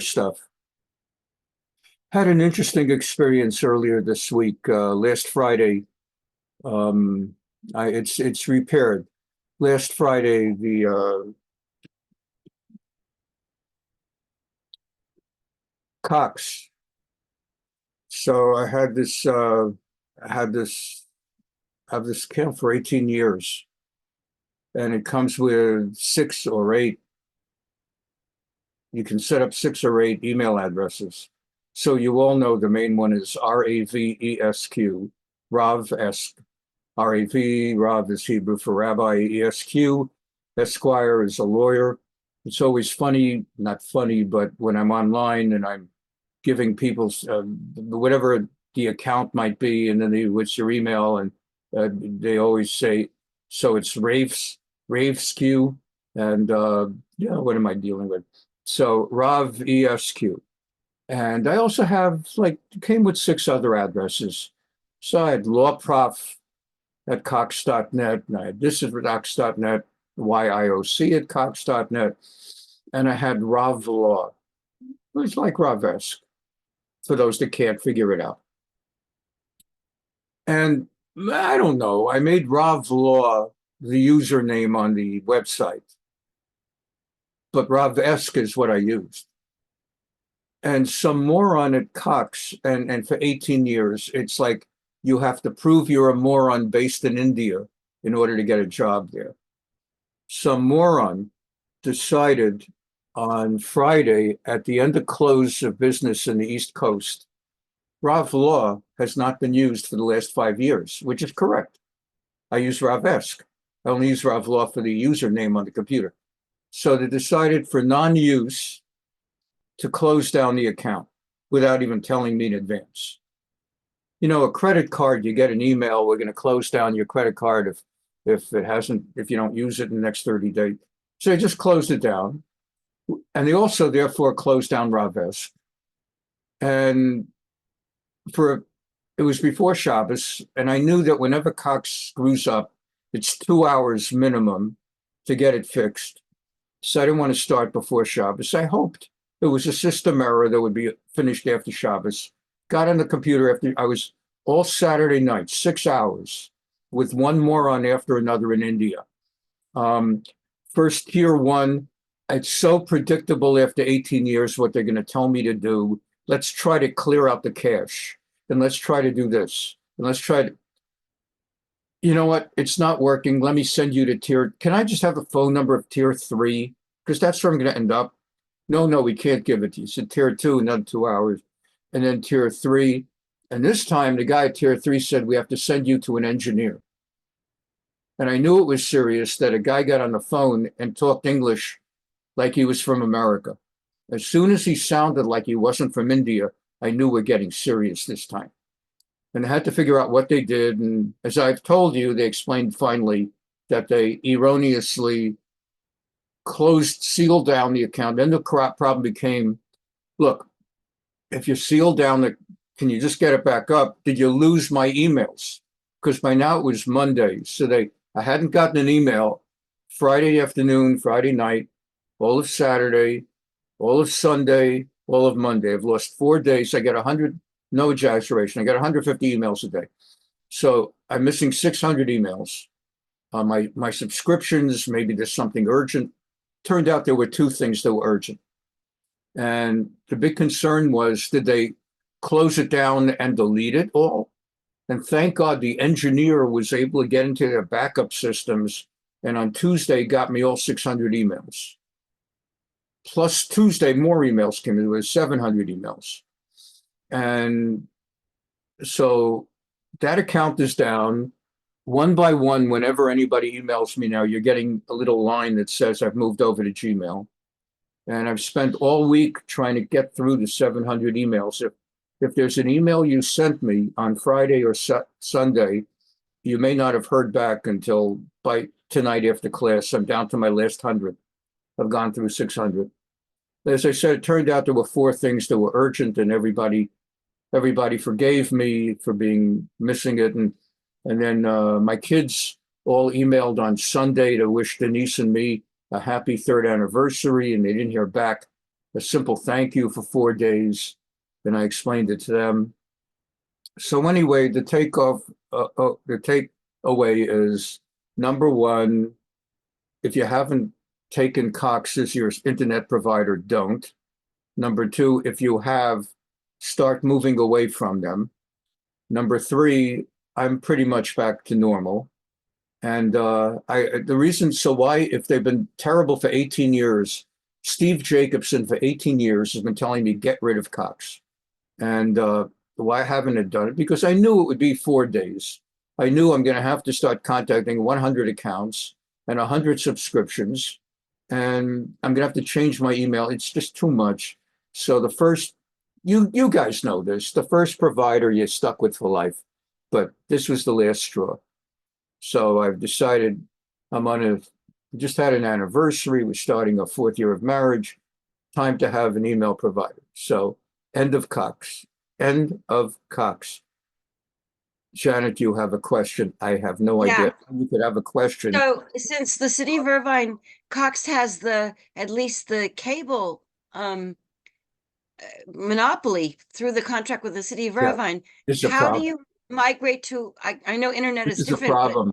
stuff. Had an interesting experience earlier this week. Last Friday, it's repaired. Last Friday, the Cox. So I had this had this have this account for 18 years, and it comes with 6 or 8. You can set up 6 or 8 email addresses. So you all know the main one is RAVESQ, Rav-esque. RAV, Rav is Hebrew for Rabbi, ESQ, Esquire is a lawyer. It's always funny, not funny, but when I'm online and I'm giving people whatever the account might be, and then what's your email, and they always say, so it's Ravesq, and what am I dealing with? So Rav ESQ. And I also have, came with 6 other addresses. So I had lawprof at cox.net, and I had this at cox.net, YIOC at cox.net, and I had Rav Law. It was like Rav-esque, for those that can't figure it out. And I don't know, I made Rav Law the username on the website, but Rav-esque is what I used. And some moron at Cox, and for 18 years, it's like you have to prove you're a moron based in India in order to get a job there. Some moron decided on Friday at the end of close of business in the East Coast, Rav Law has not been used for the last 5 years, which is correct. I use Rav-esque. I only use Rav Law for the username on the computer. So they decided for non-use to close down the account without even telling me in advance. You know, a credit card, you get an email, we're going to close down your credit card if you don't use it in the next 30 days. So they just closed it down. And they also therefore closed down Rav-esque. And it was before Shabbos, and I knew that whenever Cox screws up, it's 2 hours minimum to get it fixed. So I didn't want to start before Shabbos. I hoped it was a system error that would be finished after Shabbos. Got on the computer I was all Saturday night, 6 hours, with one moron after another in India. First tier 1, it's so predictable after 18 years what they're going to tell me to do. Let's try to clear out the cache, and let's try to do this, and let's try to, you know what, it's not working. Let me send you to can I just have the phone number of tier 3? Because that's where I'm going to end up. No, we can't give it to you. So tier 2, another 2 hours. And then tier 3. And this time the guy at tier 3 said, we have to send you to an engineer. And I knew it was serious that a guy got on the phone and talked English like he was from America. As soon as he sounded like he wasn't from India, I knew we're getting serious this time. And I had to figure out what they did. And as I've told you, they explained finally that they erroneously sealed down the account. Then the problem became, look, if you seal down can you just get it back up? Did you lose my emails? Because by now it was Monday. So I hadn't gotten an email Friday afternoon, Friday night, all of Saturday, all of Sunday, all of Monday. I've lost 4 days. I get 100, no exaggeration. I get 150 emails a day. So I'm missing 600 emails. My subscriptions, maybe there's something urgent. Turned out there were 2 things that were urgent. And the big concern was, did they close it down and delete it all? And thank God the engineer was able to get into their backup systems, and on Tuesday got me all 600 emails. Plus Tuesday, more emails came in. There was 700 emails. And so that account is down. One by one, whenever anybody emails me now, you're getting a little line that says I've moved over to Gmail. And I've spent all week trying to get through the 700 emails. If there's an email you sent me on Friday or Sunday, you may not have heard back until by tonight after class. I'm down to my last 100. I've gone through 600. As I said, it turned out there were 4 things that were urgent, and everybody forgave me for being missing it. And then my kids all emailed on Sunday to wish Denise and me a happy 3rd anniversary, and they didn't hear back a simple thank you for 4 days. And I explained it to them. So anyway, the takeaway is, number one, if you haven't taken Cox as your internet provider, don't. Number two, if you have, start moving away from them. Number three, I'm pretty much back to normal. And the reason, so why, if they've been terrible for 18 years, Steve Jacobson for 18 years has been telling me, get rid of Cox. And why haven't I done it? Because I knew it would be 4 days. I knew I'm going to have to start contacting 100 accounts and 100 subscriptions. And I'm going to have to change my email. It's just too much. So the first, you guys know this, the first provider you're stuck with for life. But this was the last straw. So I've decided just had an anniversary. We're starting a 4th year of marriage. Time to have an email provider. So end of Cox. End of Cox. Janet, you have a question. I have no idea. You could have a question. So since the city of Irvine, Cox has at least the cable monopoly through the contract with the city of Irvine. How do you migrate to, I know internet is different. This is a problem.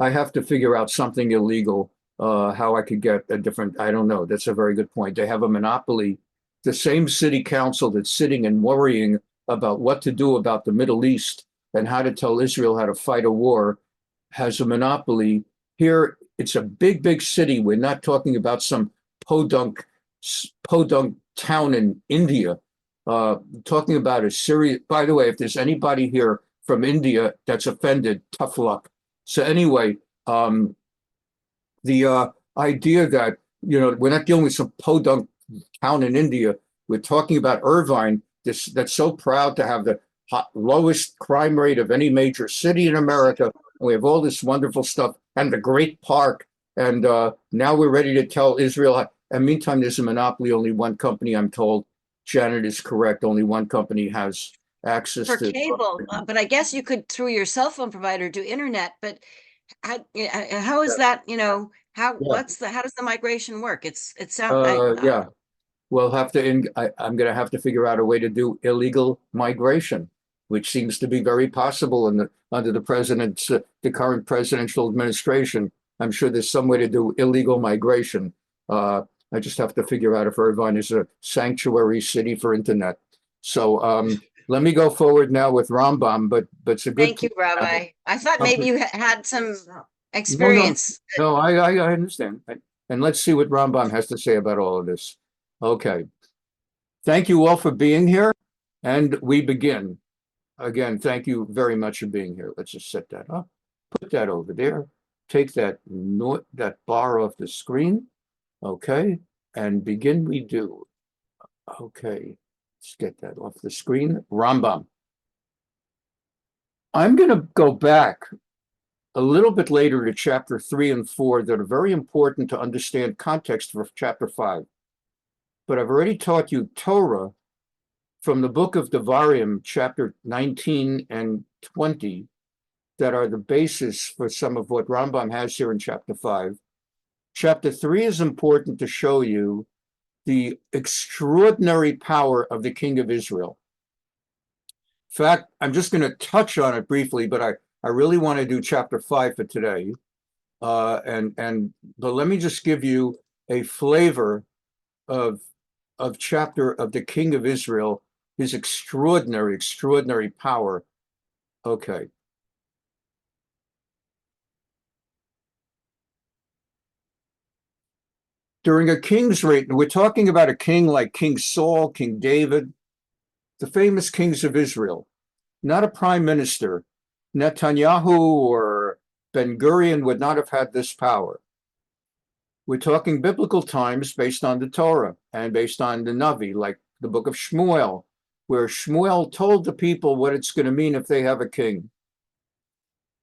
I have to figure out something illegal, how I could get a different, I don't know. That's a very good point. They have a monopoly. The same city council that's sitting and worrying about what to do about the Middle East and how to tell Israel how to fight a war has a monopoly. Here, it's a big, big city. We're not talking about some podunk town in India. Talking about a serious, by the way, if there's anybody here from India that's offended, tough luck. So anyway, the idea that, we're not dealing with some podunk town in India. We're talking about Irvine, that's so proud to have the lowest crime rate of any major city in America. And we have all this wonderful stuff and the great park. And now we're ready to tell Israel. And meantime, there's a monopoly. Only one company, I'm told. Janet is correct. Only one company has access for to cable. But I guess you could, through your cell phone provider, do internet. But how is that? How does the migration work? Yeah. We'll have to. I'm going to have to figure out a way to do illegal migration, which seems to be very possible under the current presidential administration. I'm sure there's some way to do illegal migration. I just have to figure out if Irvine is a sanctuary city for internet. So let me go forward now with Rambam. But it's a good. Thank you, Rabbi. I thought maybe you had some experience. No, I understand. And let's see what Rambam has to say about all of this. Okay. Thank you all for being here. And we begin. Again, thank you very much for being here. Let's just set that up. Put that over there. Take that bar off the screen. Okay. And begin we do. Okay. Let's get that off the screen. Rambam. I'm going to go back a little bit later to chapter 3 and 4 that are very important to understand context for chapter 5. But I've already taught you Torah from the book of Devarim, chapter 19 and 20, that are the basis for some of what Rambam has here in chapter 5. Chapter 3 is important to show you the extraordinary power of the king of Israel. In fact, I'm just going to touch on it briefly, but I really want to do chapter 5 for today. But let me just give you a flavor of chapter of the king of Israel, his extraordinary power. Okay. During a king's reign, we're talking about a king like King Saul, King David, the famous kings of Israel, not a prime minister. Netanyahu or Ben-Gurion would not have had this power. We're talking biblical times based on the Torah and based on the Navi, like the book of Shmuel, where Shmuel told the people what it's going to mean if they have a king.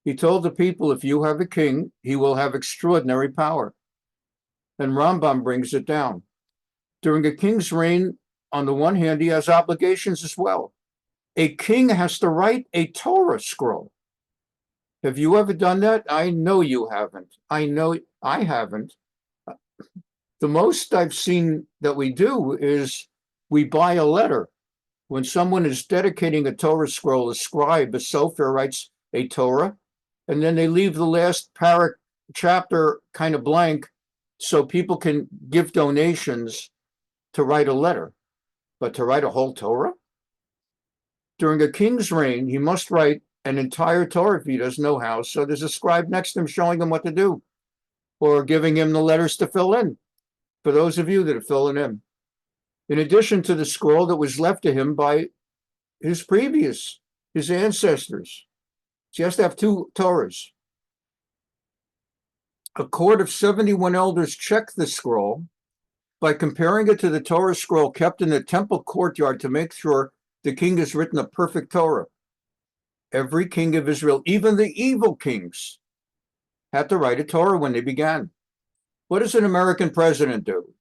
He told the people, if you have a king, he will have extraordinary power. And Rambam brings it down. During a king's reign, on the one hand, he has obligations as well. A king has to write a Torah scroll. Have you ever done that? I know you haven't. I know I haven't. The most I've seen that we do is we buy a letter. When someone is dedicating a Torah scroll, a scribe, a sofer writes a Torah, and then they leave the last chapter kind of blank so people can give donations to write a letter. But to write a whole Torah? During a king's reign, he must write an entire Torah if he doesn't know how. So there's a scribe next to him showing him what to do, or giving him the letters to fill in, for those of you that are filling in addition to the scroll that was left to him by his ancestors. So he has to have 2 Torahs. A court of 71 elders checked the scroll by comparing it to the Torah scroll kept in the temple courtyard to make sure the king has written a perfect Torah. Every king of Israel, even the evil kings, had to write a Torah when they began. What does an American president do?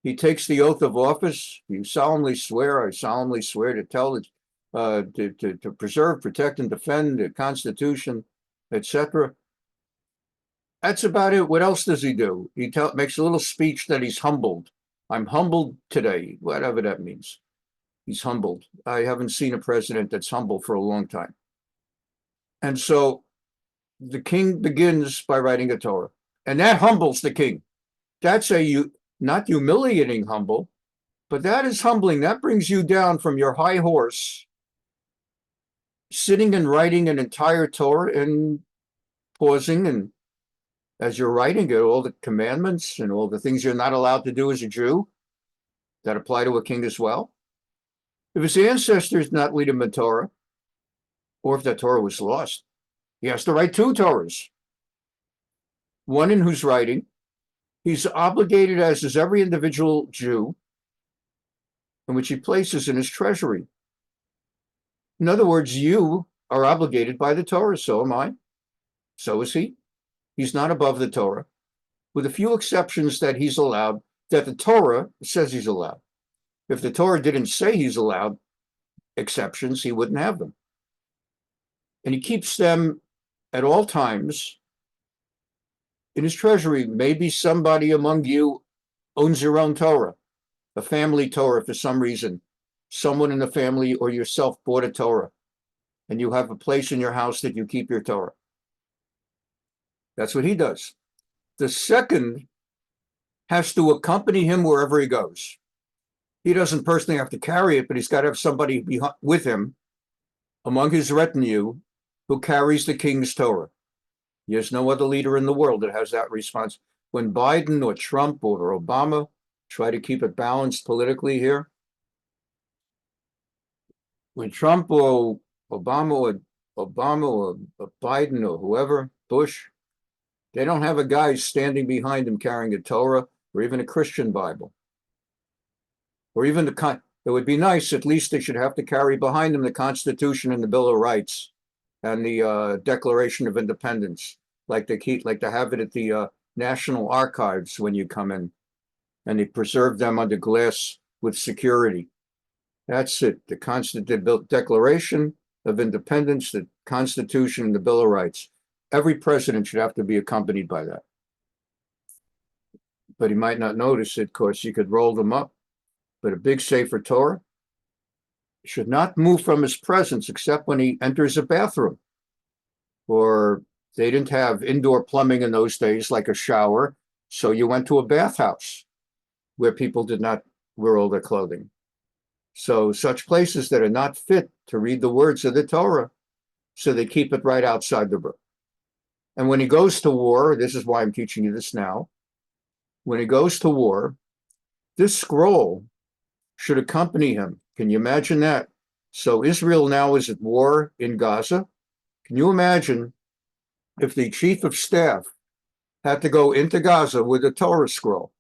He takes the oath of office. You solemnly swear, I solemnly swear to tell it, to preserve, protect, and defend the Constitution, etc. That's about it. What else does he do? He makes a little speech that he's humbled. I'm humbled today, whatever that means. He's humbled. I haven't seen a president that's humble for a long time. And so the king begins by writing a Torah, and that humbles the king. That's not humiliating humble, but that is humbling. That brings you down from your high horse, sitting and writing an entire Torah and pausing, and as you're writing it, all the commandments and all the things you're not allowed to do as a Jew that apply to a king as well. If his ancestors not lead him a Torah, or if that Torah was lost, he has to write 2 Torahs. One in whose writing he's obligated, as is every individual Jew, in which he places in his treasury. In other words, you are obligated by the Torah, so am I. So is he. He's not above the Torah, with a few exceptions that he's allowed, that the Torah says he's allowed. If the Torah didn't say he's allowed exceptions, he wouldn't have them. And he keeps them at all times in his treasury. Maybe somebody among you owns your own Torah, a family Torah for some reason. Someone in the family or yourself bought a Torah, and you have a place in your house that you keep your Torah. That's what he does. The second has to accompany him wherever he goes. He doesn't personally have to carry it, but he's got to have somebody with him among his retinue who carries the king's Torah. There's no other leader in the world that has that response. When Biden or Trump or Obama try to keep it balanced politically when Trump or Obama or Biden or whoever, Bush, they don't have a guy standing behind them carrying a Torah or even a Christian Bible. Or even it would be nice, at least they should have to carry behind them the Constitution and the Bill of Rights and the Declaration of Independence, like they have it at the National Archives when you come in, and they preserve them under glass with security. That's it. The Declaration of Independence, the Constitution, and the Bill of Rights. Every president should have to be accompanied by that. But he might not notice it because you could roll them up. But a big Sefer Torah should not move from his presence except when he enters a bathroom. Or they didn't have indoor plumbing in those days, like a shower. So you went to a bathhouse where people did not wear all their clothing. So such places that are not fit to read the words of the Torah, so they keep it right outside the room. And when he goes to war, this is why I'm teaching you this now. When he goes to war, this scroll should accompany him. Can you imagine that? So Israel now is at war in Gaza. Can you imagine if the chief of staff had to go into Gaza with a Torah scroll?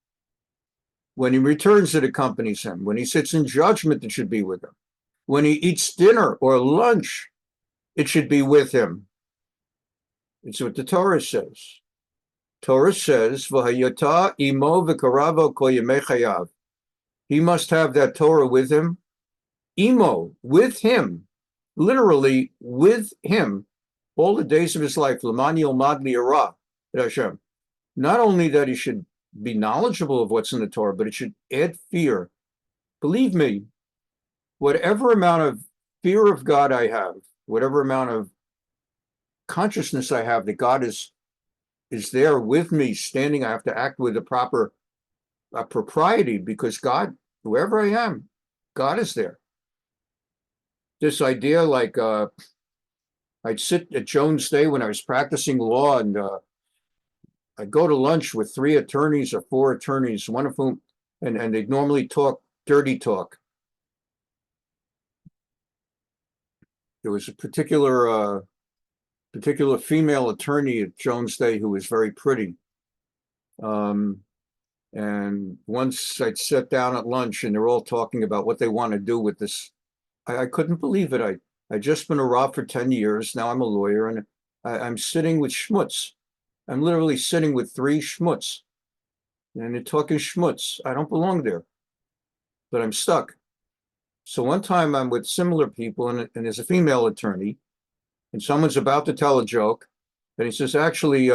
When he returns, it accompanies him. When he sits in judgment, it should be with him. When he eats dinner or lunch, it should be with him. It's what the Torah says. Torah says, "V'hayata imo v'karavo kol yemei chayav." He must have that Torah with him. Imo, with him, literally with him, all the days of his life. L'man yilmad liyara et Hashem. Not only that he should be knowledgeable of what's in the Torah, but it should add fear. Believe me, whatever amount of fear of God I have, whatever amount of consciousness I have that God is there with me, standing, I have to act with the proper propriety, because God, wherever I am, God is there. This idea, like I'd sit at Jones Day when I was practicing law, and I'd go to lunch with 3 attorneys or 4 attorneys, one of whom, and they'd normally talk dirty talk. There was a particular female attorney at Jones Day who was very pretty. And once I'd sit down at lunch and they're all talking about what they want to do with this. I couldn't believe it. I'd just been a Rav for 10 years. Now I'm a lawyer, and I'm sitting with schmutz. I'm literally sitting with 3 schmutz. And they're talking schmutz. I don't belong there, but I'm stuck. So one time I'm with similar people, and there's a female attorney, and someone's about to tell a joke, and he says, actually,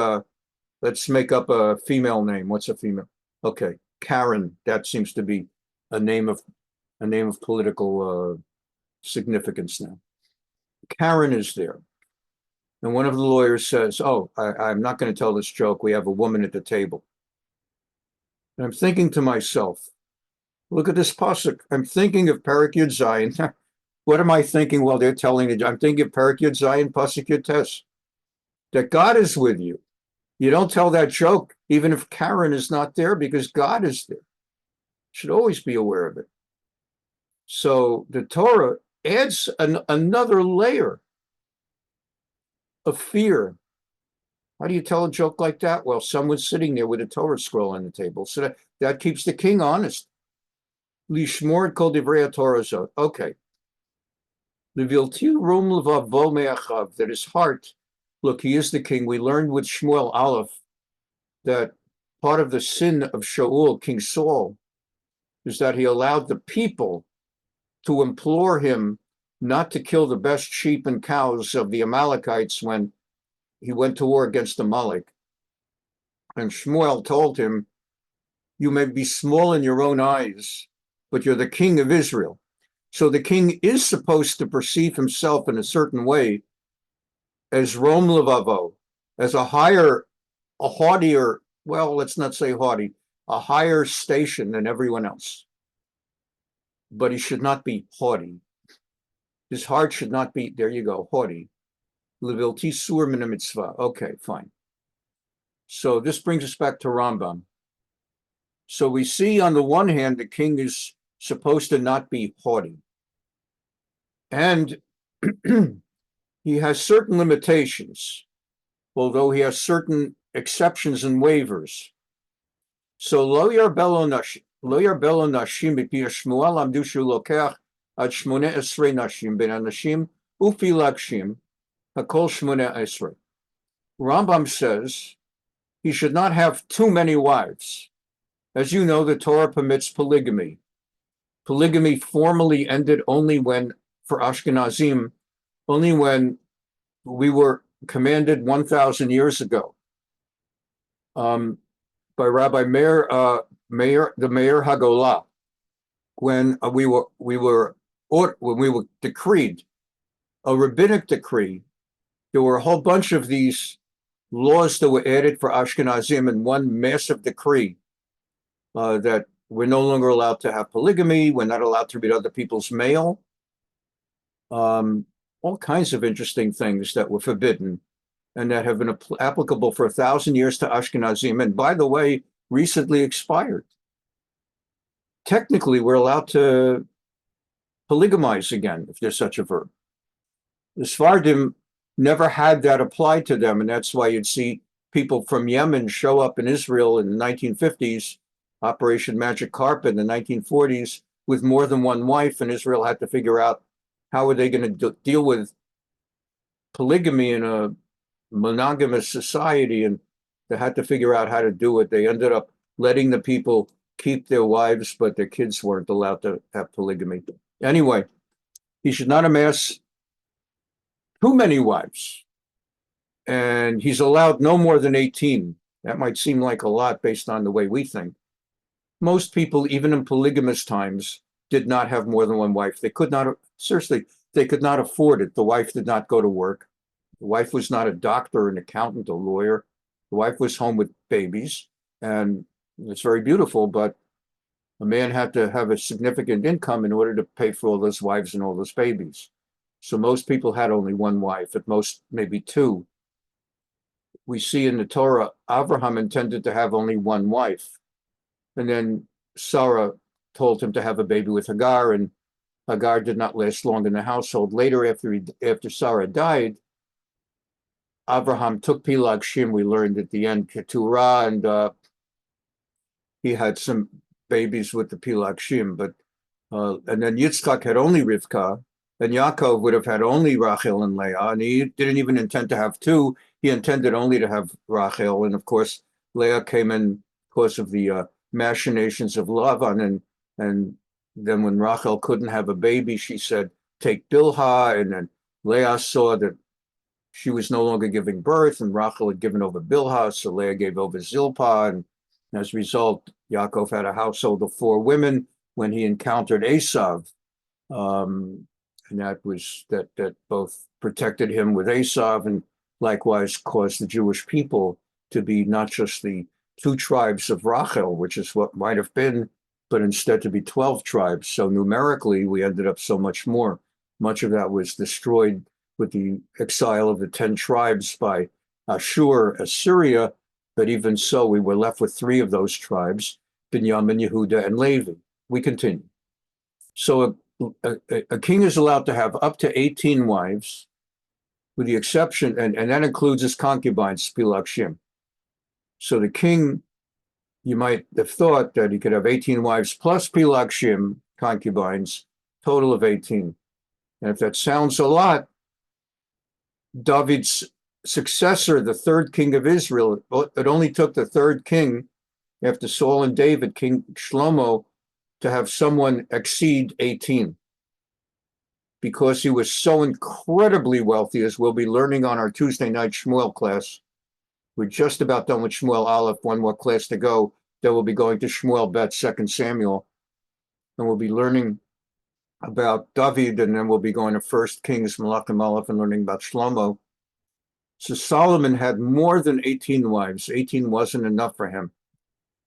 let's make up a female name. What's a female? Okay, Karen. That seems to be a name of political significance now. Karen is there. And one of the lawyers says, oh, I'm not going to tell this joke. We have a woman at the table. And I'm thinking to myself, look at this pasuk. I'm thinking of perek Yud Zayin. What am I thinking while they're telling it? I'm thinking of perek Yud Zayin, pasuk Yud Tes. That God is with you. You don't tell that joke, even if Karen is not there, because God is there. You should always be aware of it. So the Torah adds another layer of fear. How do you tell a joke like that? Well, someone's sitting there with a Torah scroll on the table. So that keeps the king honest. Lishmor kol divrei Torah zot. Okay. That his heart, look, he is the king. We learned with Shmuel Aleph that part of the sin of Shaul, King Saul, is that he allowed the people to implore him not to kill the best sheep and cows of the Amalekites when he went to war against Amalek. And Shmuel told him, you may be small in your own eyes, but you're the king of Israel. So the king is supposed to perceive himself in a certain way as Rom Levavo, as a haughtier, well, let's not say haughty, a higher station than everyone else. But he should not be haughty. His heart should not be, there you go, haughty. Levilti sur min mitzvah. Okay, fine. So this brings us back to Rambam. So we see on the one hand, the king is supposed to not be haughty. And he has certain limitations, although he has certain exceptions and waivers. So lo yarbelo nashim b'pi Shmuel amdu shu lokech ad shmoneh esrei nashim ben anashim ufi lakshim hakol shmoneh esrei. Rambam says he should not have too many wives. As you know, the Torah permits polygamy. Polygamy formally ended only when, for Ashkenazim, only when we were commanded 1,000 years ago by Rabbi Meir Hagolah, when we were decreed a rabbinic decree. There were a whole bunch of these laws that were added for Ashkenazim in one massive decree that we're no longer allowed to have polygamy. We're not allowed to read other people's mail. All kinds of interesting things that were forbidden and that have been applicable for 1,000 years to Ashkenazim, and by the way, recently expired. Technically, we're allowed to polygamize again, if there's such a verb. The Sephardim never had that applied to them, and that's why you'd see people from Yemen show up in Israel in the 1950s, Operation Magic Carpet in the 1940s, with more than one wife, and Israel had to figure out how are they going to deal with polygamy in a monogamous society, and they had to figure out how to do it. They ended up letting the people keep their wives, but their kids weren't allowed to have polygamy. Anyway, he should not amass too many wives, and he's allowed no more than 18. That might seem like a lot based on the way we think. Most people, even in polygamous times, did not have more than one wife. They could not, seriously, they could not afford it. The wife did not go to work. The wife was not a doctor, an accountant, a lawyer. The wife was home with babies, and it's very beautiful, but a man had to have a significant income in order to pay for all those wives and all those babies. So most people had only one wife, at most maybe two. We see in the Torah, Abraham intended to have only one wife. And then Sarah told him to have a baby with Hagar, and Hagar did not last long in the household. Later, after Sarah died, Abraham took Pilag Shim, we learned at the end, Keturah, and he had some babies with the Pilag Shim. But and then Yitzchak had only Rivka, and Yaakov would have had only Rachel and Leah, and he didn't even intend to have two. He intended only to have Rachel, and of course, Leah came in because of the machinations of Lavan, and then when Rachel couldn't have a baby, she said, take Bilhah, and then Leah saw that she was no longer giving birth, and Rachel had given over Bilhah, so Leah gave over Zilpah, and as a result, Yaakov had a household of 4 women when he encountered Esav, and that both protected him with Esav and likewise caused the Jewish people to be not just the 2 tribes of Rachel, which is what might have been, but instead to be 12 tribes. So numerically, we ended up so much more. Much of that was destroyed with the exile of the 10 tribes by Ashur, Assyria, but even so, we were left with 3 of those tribes, Binyamin, Yehuda, and Levi. We continue. So a king is allowed to have up to 18 wives, with the exception, and that includes his concubines, Pilag Shim. So the king, you might have thought that he could have 18 wives plus Pilag Shim, concubines, total of 18. And if that sounds a lot, David's successor, the 3rd king of Israel, it only took the 3rd king after Saul and David, King Shlomo, to have someone exceed 18, because he was so incredibly wealthy, as we'll be learning on our Tuesday night Shmuel class. We're just about done with Shmuel Aleph, one more class to go. Then we'll be going to Shmuel Bet, 2 Samuel, and we'll be learning about David, and then we'll be going to 1 Kings, Malachim Aleph, and learning about Shlomo. So Solomon had more than 18 wives. 18 wasn't enough for him,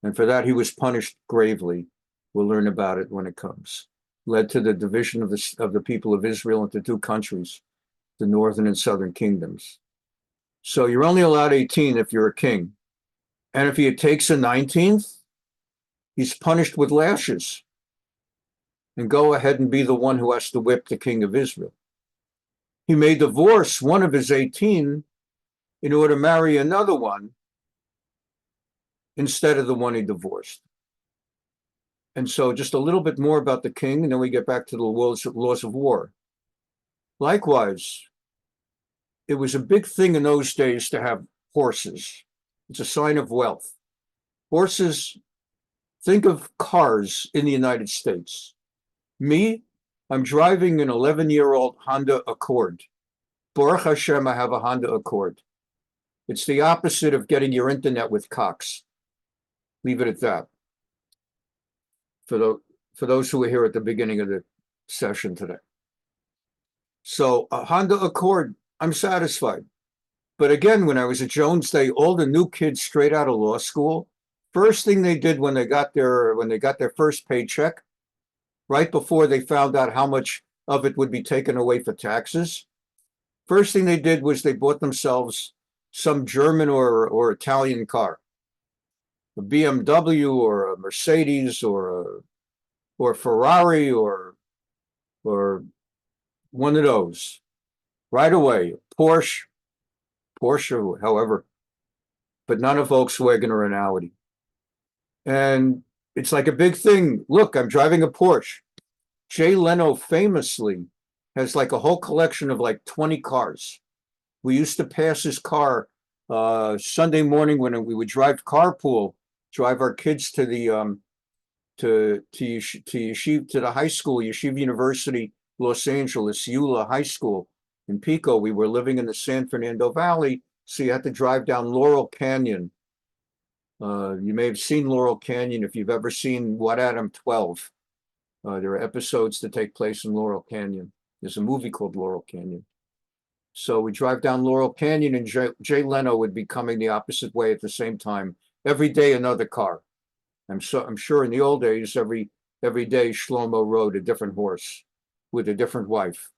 and for that he was punished gravely. We'll learn about it when it comes. Led to the division of the people of Israel into 2 countries, the northern and southern kingdoms. So you're only allowed 18 if you're a king. And if he takes a 19th, he's punished with lashes and go ahead and be the one who has to whip the king of Israel. He may divorce one of his 18 in order to marry another one instead of the one he divorced. And so just a little bit more about the king, and then we get back to the laws of war. Likewise, it was a big thing in those days to have horses. It's a sign of wealth. Horses, think of cars in the United States. Me, I'm driving an 11-year-old Honda Accord. Baruch Hashem, I have a Honda Accord. It's the opposite of getting your internet with Cox. Leave it at that. For those who were here at the beginning of the session today. So a Honda Accord, I'm satisfied. But again, when I was at Jones Day, all the new kids straight out of law school, first thing they did when they got their first paycheck, right before they found out how much of it would be taken away for taxes, first thing they did was they bought themselves some German or Italian car, a BMW or a Mercedes or Ferrari or one of those. Right away, Porsche, however, but not a Volkswagen or an Audi. And it's like a big thing. Look, I'm driving a Porsche. Jay Leno famously has like a whole collection of like 20 cars. We used to pass his car Sunday morning when we would drive carpool, drive our kids to the Yeshiva, to the high school, Yeshiva University, Los Angeles, Eula High School in Pico. We were living in the San Fernando Valley, so you had to drive down Laurel Canyon You may have seen Laurel Canyon if you've ever seen What Adam 12. There are episodes that take place in Laurel Canyon. There's a movie called Laurel Canyon. So we drive down Laurel Canyon, and Jay Leno would be coming the opposite way at the same time. Every day, another car. I'm sure in the old days, every day Shlomo rode a different horse with a different wife.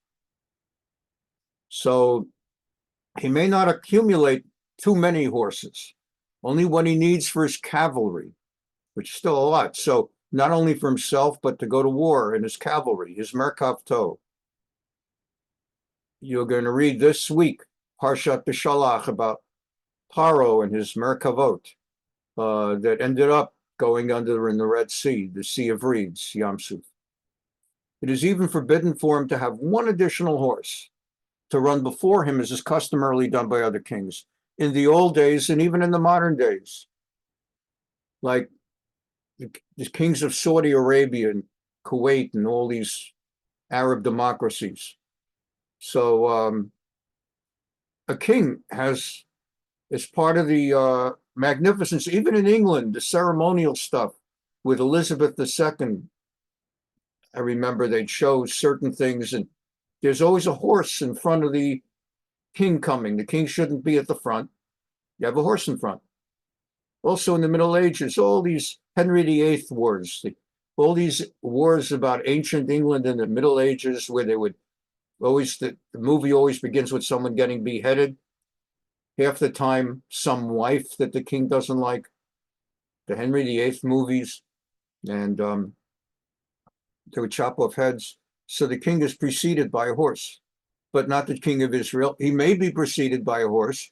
So he may not accumulate too many horses, only what he needs for his cavalry, which is still a lot. So not only for himself, but to go to war in his cavalry, his Merkav Tov. You're going to read this week, Parshat B'Shalach, about Paro and his Merkavot that ended up going under in the Red Sea, the Sea of Reeds, Yam Suf. It is even forbidden for him to have one additional horse to run before him, as is customarily done by other kings in the old days and even in the modern days. Like the kings of Saudi Arabia and Kuwait and all these Arab democracies. So a king has, as part of the magnificence, even in England, the ceremonial stuff with Elizabeth II, I remember they'd show certain things, and there's always a horse in front of the king coming. The king shouldn't be at the front. You have a horse in front. Also in the Middle Ages, all these Henry VIII wars, all these wars about ancient England in the Middle Ages, where they would always, the movie always begins with someone getting beheaded. Half the time, some wife that the king doesn't like. The Henry VIII movies, and they would chop off heads. So the king is preceded by a horse, but not the king of Israel. He may be preceded by a horse,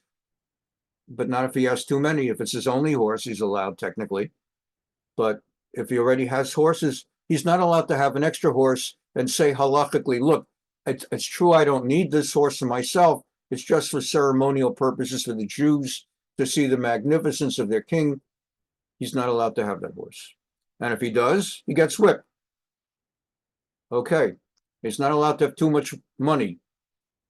but not if he has too many. If it's his only horse, he's allowed technically. But if he already has horses, he's not allowed to have an extra horse and say halachically, look, it's true I don't need this horse for myself. It's just for ceremonial purposes for the Jews to see the magnificence of their king. He's not allowed to have that horse. And if he does, he gets whipped. Okay. He's not allowed to have too much money.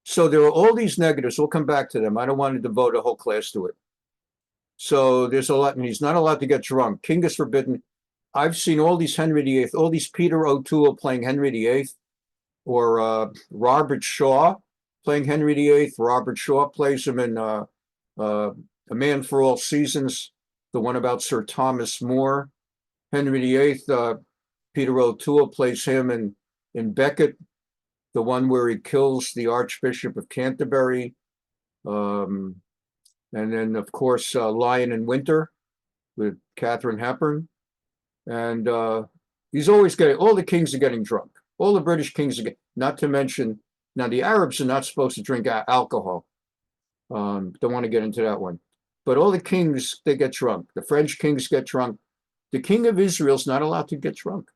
So there are all these negatives. We'll come back to them. I don't want to devote a whole class to it. So there's a lot, and he's not allowed to get drunk. King is forbidden. I've seen all these Henry VIII, all these Peter O'Toole playing Henry VIII, or Robert Shaw playing Henry VIII. Robert Shaw plays him in A Man for All Seasons, the one about Sir Thomas More. Henry VIII, Peter O'Toole plays him in Becket, the one where he kills the Archbishop of Canterbury. And then, of course, Lion in Winter with Katharine Hepburn. And he's always getting, all the kings are getting drunk. All the British kings are getting, not to mention, now the Arabs are not supposed to drink alcohol. Don't want to get into that one. But all the kings, they get drunk. The French kings get drunk. The king of Israel's not allowed to get drunk.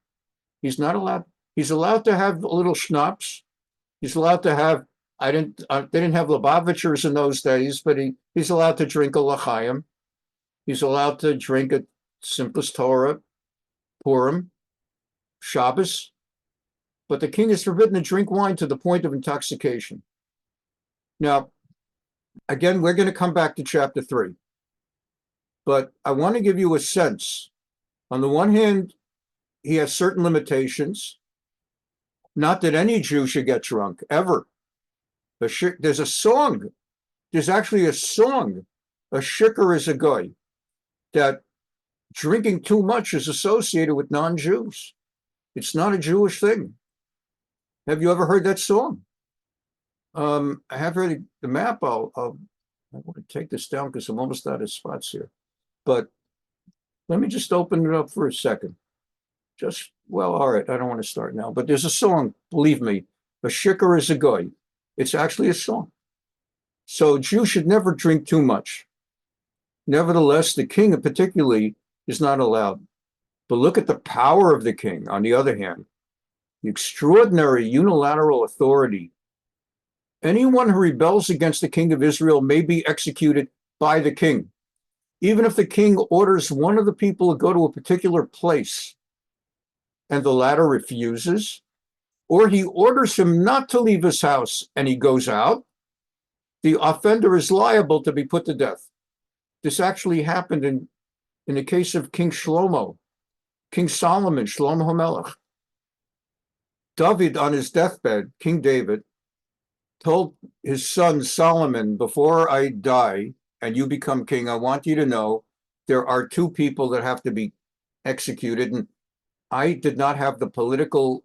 He's not allowed. He's allowed to have a little schnapps. He's allowed to have, they didn't have Lubavitchers in those days, but he's allowed to drink a l'chaim. He's allowed to drink a simplest Torah, Purim, Shabbos. But the king is forbidden to drink wine to the point of intoxication. Now, again, we're going to come back to chapter 3. But I want to give you a sense. On the one hand, he has certain limitations. Not that any Jew should get drunk, ever. There's a song. There's actually a song. A shikar is a guy. That drinking too much is associated with non-Jews. It's not a Jewish thing. Have you ever heard that song? I have heard the map. I want to take this down because I'm almost out of spots here. But let me just open it up for a second. Well, all right, I don't want to start now. But there's a song, believe me, a shikar is a guy. It's actually a song. So Jews should never drink too much. Nevertheless, the king particularly is not allowed. But look at the power of the king, on the other hand. The extraordinary unilateral authority. Anyone who rebels against the king of Israel may be executed by the king. Even if the king orders one of the people to go to a particular place and the latter refuses, or he orders him not to leave his house and he goes out, the offender is liable to be put to death. This actually happened in In the case of King Shlomo, King Solomon, Shlomo HaMelech, David on his deathbed, King David, told his son Solomon, before I die and you become king, I want you to know there are two people that have to be executed. And I did not have the political,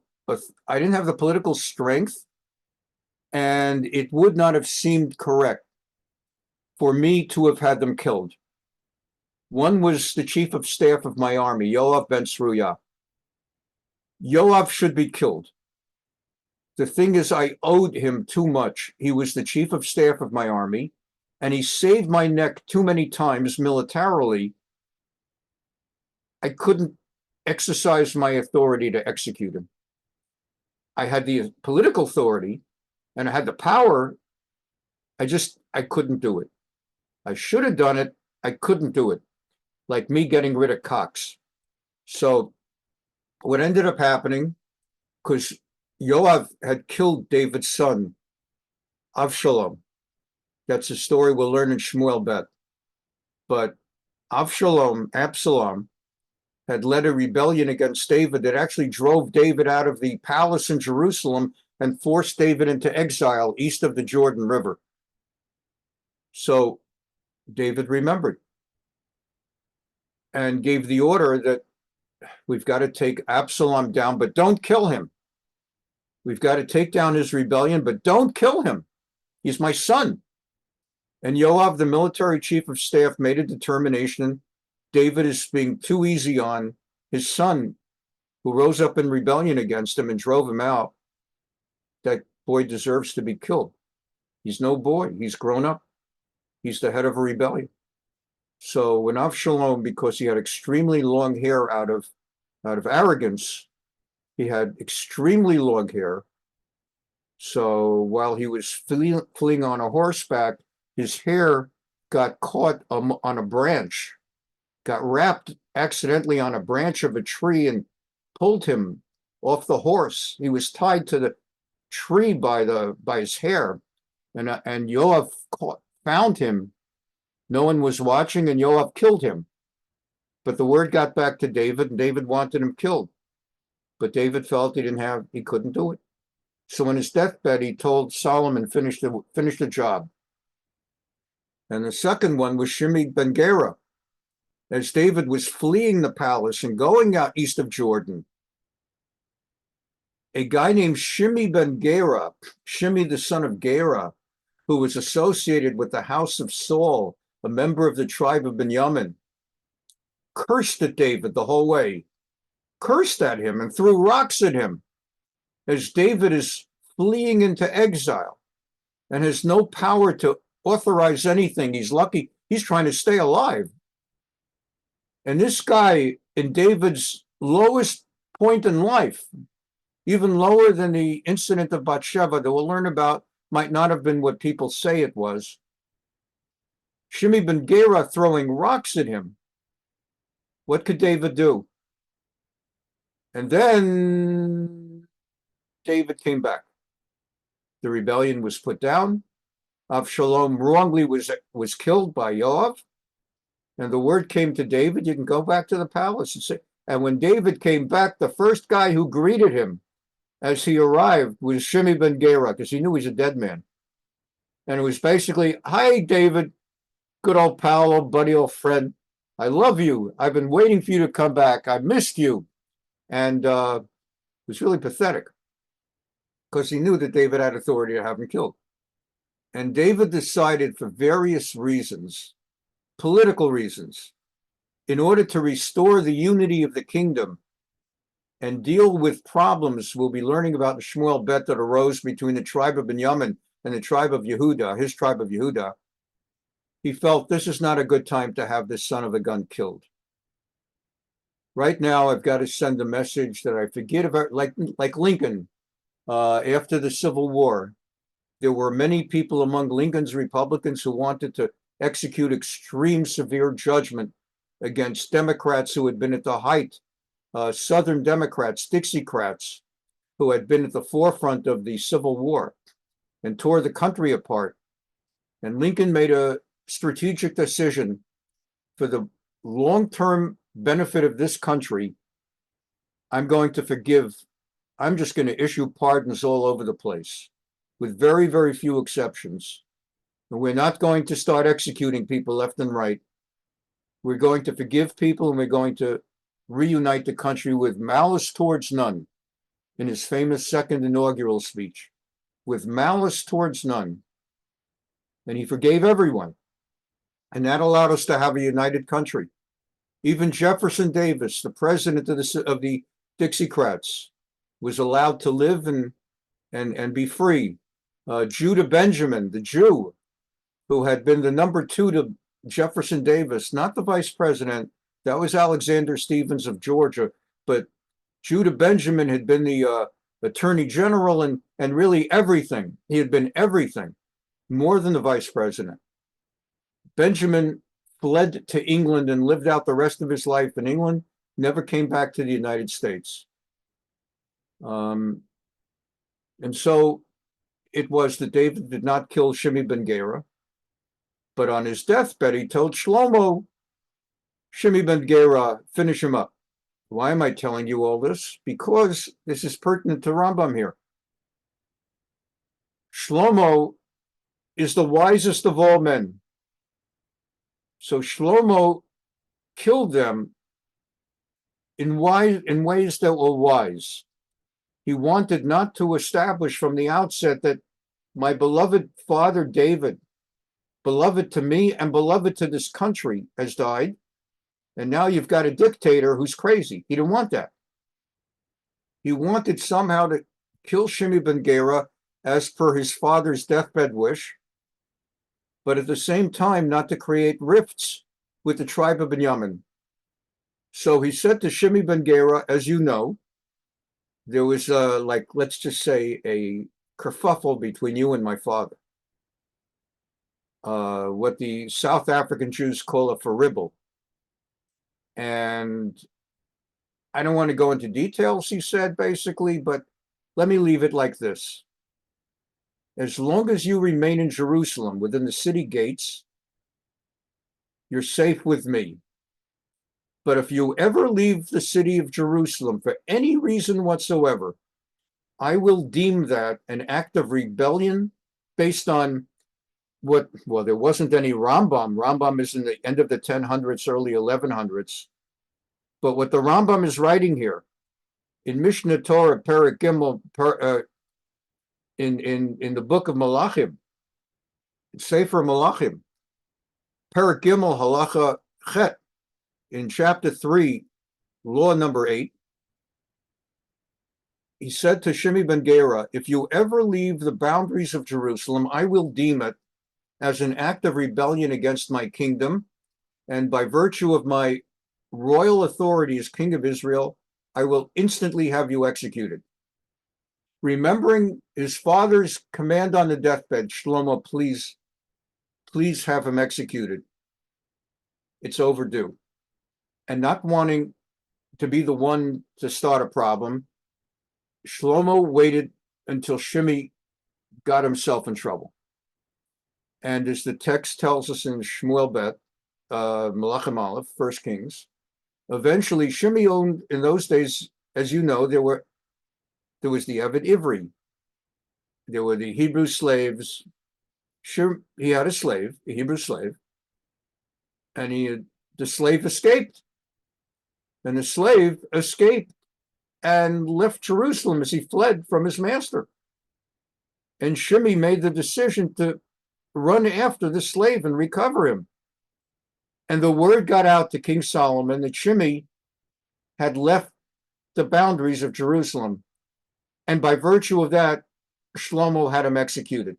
I didn't have the political strength, and it would not have seemed correct for me to have had them killed. One was the chief of staff of my army, Yoav ben Tzruya. Yoav should be killed. The thing is, I owed him too much. He was the chief of staff of my army, and he saved my neck too many times militarily. I couldn't exercise my authority to execute him. I had the political authority, and I had the power. I couldn't do it. I should have done it. I couldn't do it. Like me getting rid of Cox. So what ended up happening, because Yoav had killed David's son, Avshalom. That's a story we'll learn in Shmuel Bet. But Absalom, had led a rebellion against David that actually drove David out of the palace in Jerusalem and forced David into exile east of the Jordan River. So David remembered and gave the order that we've got to take Absalom down, but don't kill him. We've got to take down his rebellion, but don't kill him. He's my son. And Yoav, the military chief of staff, made a determination. David is being too easy on his son, who rose up in rebellion against him and drove him out. That boy deserves to be killed. He's no boy. He's grown up. He's the head of a rebellion. So when Avshalom, because he had extremely long hair out of arrogance, he had extremely long hair. So while he was fleeing on a horseback, his hair got caught on a branch, got wrapped accidentally on a branch of a tree and pulled him off the horse. He was tied to the tree by his hair, and Yoav found him. No one was watching, and Yoav killed him. But the word got back to David, and David wanted him killed. But David felt he couldn't do it. So on his deathbed, he told Solomon, finish the job. And the second one was Shimei ben Gera. As David was fleeing the palace and going out east of Jordan, a guy named Shimei ben Gera, Shimei the son of Gera, who was associated with the house of Saul, a member of the tribe of Benjamin, cursed at David the whole way, cursed at him and threw rocks at him as David is fleeing into exile and has no power to authorize anything. He's lucky. He's trying to stay alive. And this guy, in David's lowest point in life, even lower than the incident of Bathsheba that we'll learn about, might not have been what people say it was. Shimei ben Gera throwing rocks at him. What could David do? And then David came back. The rebellion was put down. Avshalom wrongly was killed by Yoav. And the word came to David, you can go back to the palace and say. And when David came back, the first guy who greeted him as he arrived was Shimei ben Gera, because he knew he's a dead man. And it was basically, hi, David, good old pal, old buddy, old friend. I love you. I've been waiting for you to come back. I missed you. And it was really pathetic because he knew that David had authority to have him killed. And David decided for various reasons, political reasons, in order to restore the unity of the kingdom and deal with problems we'll be learning about in Shmuel Bet that arose between the tribe of Benjamin and the tribe of Yehuda, his tribe of Yehuda, he felt this is not a good time to have this son of a gun killed. Right now, I've got to send a message that I forget about, like Lincoln, after the Civil War. There were many people among Lincoln's Republicans who wanted to execute extreme severe judgment against Democrats who had been at the height, Southern Democrats, Dixiecrats, who had been at the forefront of the Civil War and tore the country apart. And Lincoln made a strategic decision for the long-term benefit of this country, I'm going to forgive. I'm just going to issue pardons all over the place with very, very few exceptions. And we're not going to start executing people left and right. We're going to forgive people, and we're going to reunite the country with malice towards none, in his famous second inaugural speech, with malice towards none. And he forgave everyone. And that allowed us to have a united country. Even Jefferson Davis, the president of the Dixiecrats, was allowed to live and be free. Judah Benjamin, the Jew, who had been the number 2 to Jefferson Davis, not the vice president, that was Alexander Stephens of Georgia, but Judah Benjamin had been the attorney general and really everything. He had been everything, more than the vice president. Benjamin fled to England and lived out the rest of his life in England, never came back to the United States. And so it was that David did not kill Shimei ben Gera, but on his deathbed, he told Shlomo, Shimei ben Gera, finish him up. Why am I telling you all this? Because this is pertinent to Rambam here. Shlomo is the wisest of all men. So Shlomo killed them in ways that were wise. He wanted not to establish from the outset that my beloved father David, beloved to me and beloved to this country, has died. And now you've got a dictator who's crazy. He didn't want that. He wanted somehow to kill Shimei ben Gera as per his father's deathbed wish, but at the same time not to create rifts with the tribe of Benjamin. So he said to Shimei ben Gera, as you know, there was let's just say a kerfuffle between you and my father. What the South African Jews call a faribble. And I don't want to go into details, he said, basically, but let me leave it like this. As long as you remain in Jerusalem within the city gates, you're safe with me. But if you ever leave the city of Jerusalem for any reason whatsoever, I will deem that an act of rebellion based on there wasn't any Rambam. Rambam is in the end of the 1000s, early 1100s. But what the Rambam is writing here, in Mishneh Torah, perek Gimel, in the book of Malachim, Sefer Malachim, perek Gimel, halakhic, in chapter 3, law number 8, he said to Shimei ben Gera, if you ever leave the boundaries of Jerusalem, I will deem it as an act of rebellion against my kingdom, and by virtue of my royal authority as king of Israel, I will instantly have you executed. Remembering his father's command on the deathbed, Shlomo, please have him executed. It's overdue. And not wanting to be the one to start a problem, Shlomo waited until Shimei got himself in trouble. And as the text tells us in Shmuel Bet, Malachim Aleph, 1 Kings, eventually Shimei owned, in those days, as you know, there was the Eved Ivri. There were the Hebrew slaves. He had a slave, a Hebrew slave, and the slave escaped. And the slave escaped and left Jerusalem as he fled from his master. And Shimei made the decision to run after the slave and recover him. And the word got out to King Solomon that Shimei had left the boundaries of Jerusalem. And by virtue of that, Shlomo had him executed.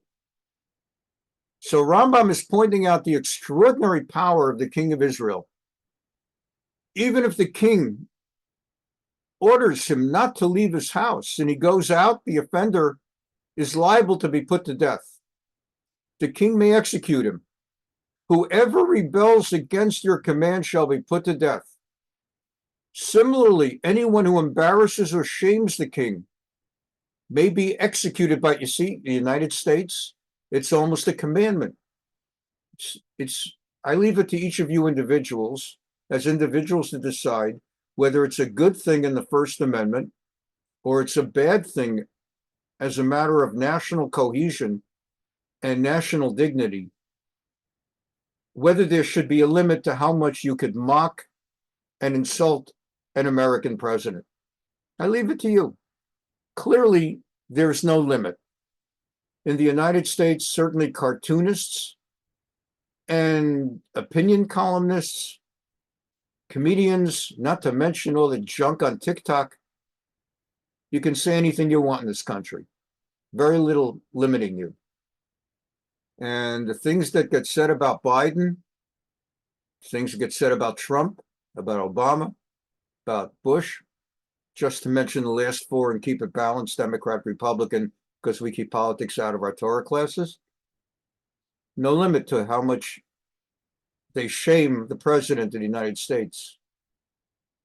So Rambam is pointing out the extraordinary power of the king of Israel. Even if the king orders him not to leave his house and he goes out, the offender is liable to be put to death. The king may execute him. Whoever rebels against your command shall be put to death. Similarly, anyone who embarrasses or shames the king may be executed. But you see, the United States, it's almost a commandment. I leave it to each of you individuals as individuals to decide whether it's a good thing in the First Amendment or it's a bad thing as a matter of national cohesion and national dignity, whether there should be a limit to how much you could mock and insult an American president. I leave it to you. Clearly, there's no limit. In the United States, certainly cartoonists and opinion columnists, comedians, not to mention all the junk on TikTok, you can say anything you want in this country. Very little limiting you. And the things that get said about Biden, things that get said about Trump, about Obama, about Bush, just to mention the last four and keep it balanced, Democrat, Republican, because we keep politics out of our Torah classes. No limit to how much they shame the president of the United States.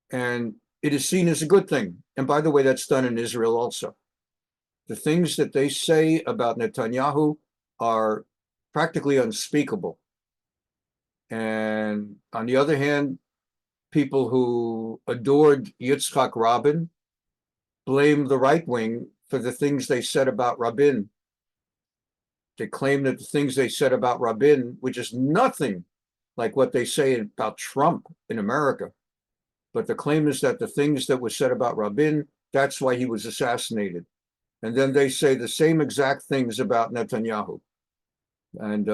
And it is seen as a good thing. And by the way, that's done in Israel also. The things that they say about Netanyahu are practically unspeakable. And on the other hand, people who adored Yitzhak Rabin blame the right wing for the things they said about Rabin. They claim that the things they said about Rabin, which is nothing like what they say about Trump in America, but the claim is that the things that were said about Rabin, that's why he was assassinated. And then they say the same exact things about Netanyahu. And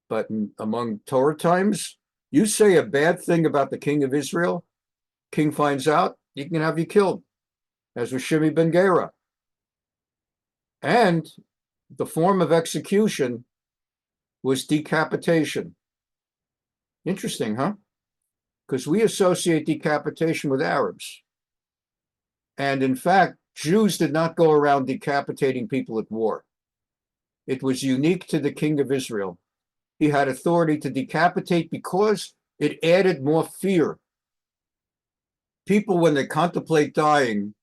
but among Torah times, you say a bad thing about the king of Israel, king finds out, he can have you killed, as with Shimei ben Gera. And the form of execution was decapitation. Interesting, huh? Because we associate decapitation with Arabs. And in fact, Jews did not go around decapitating people at war. It was unique to the king of Israel. He had authority to decapitate because it added more fear. People, when they contemplate dying,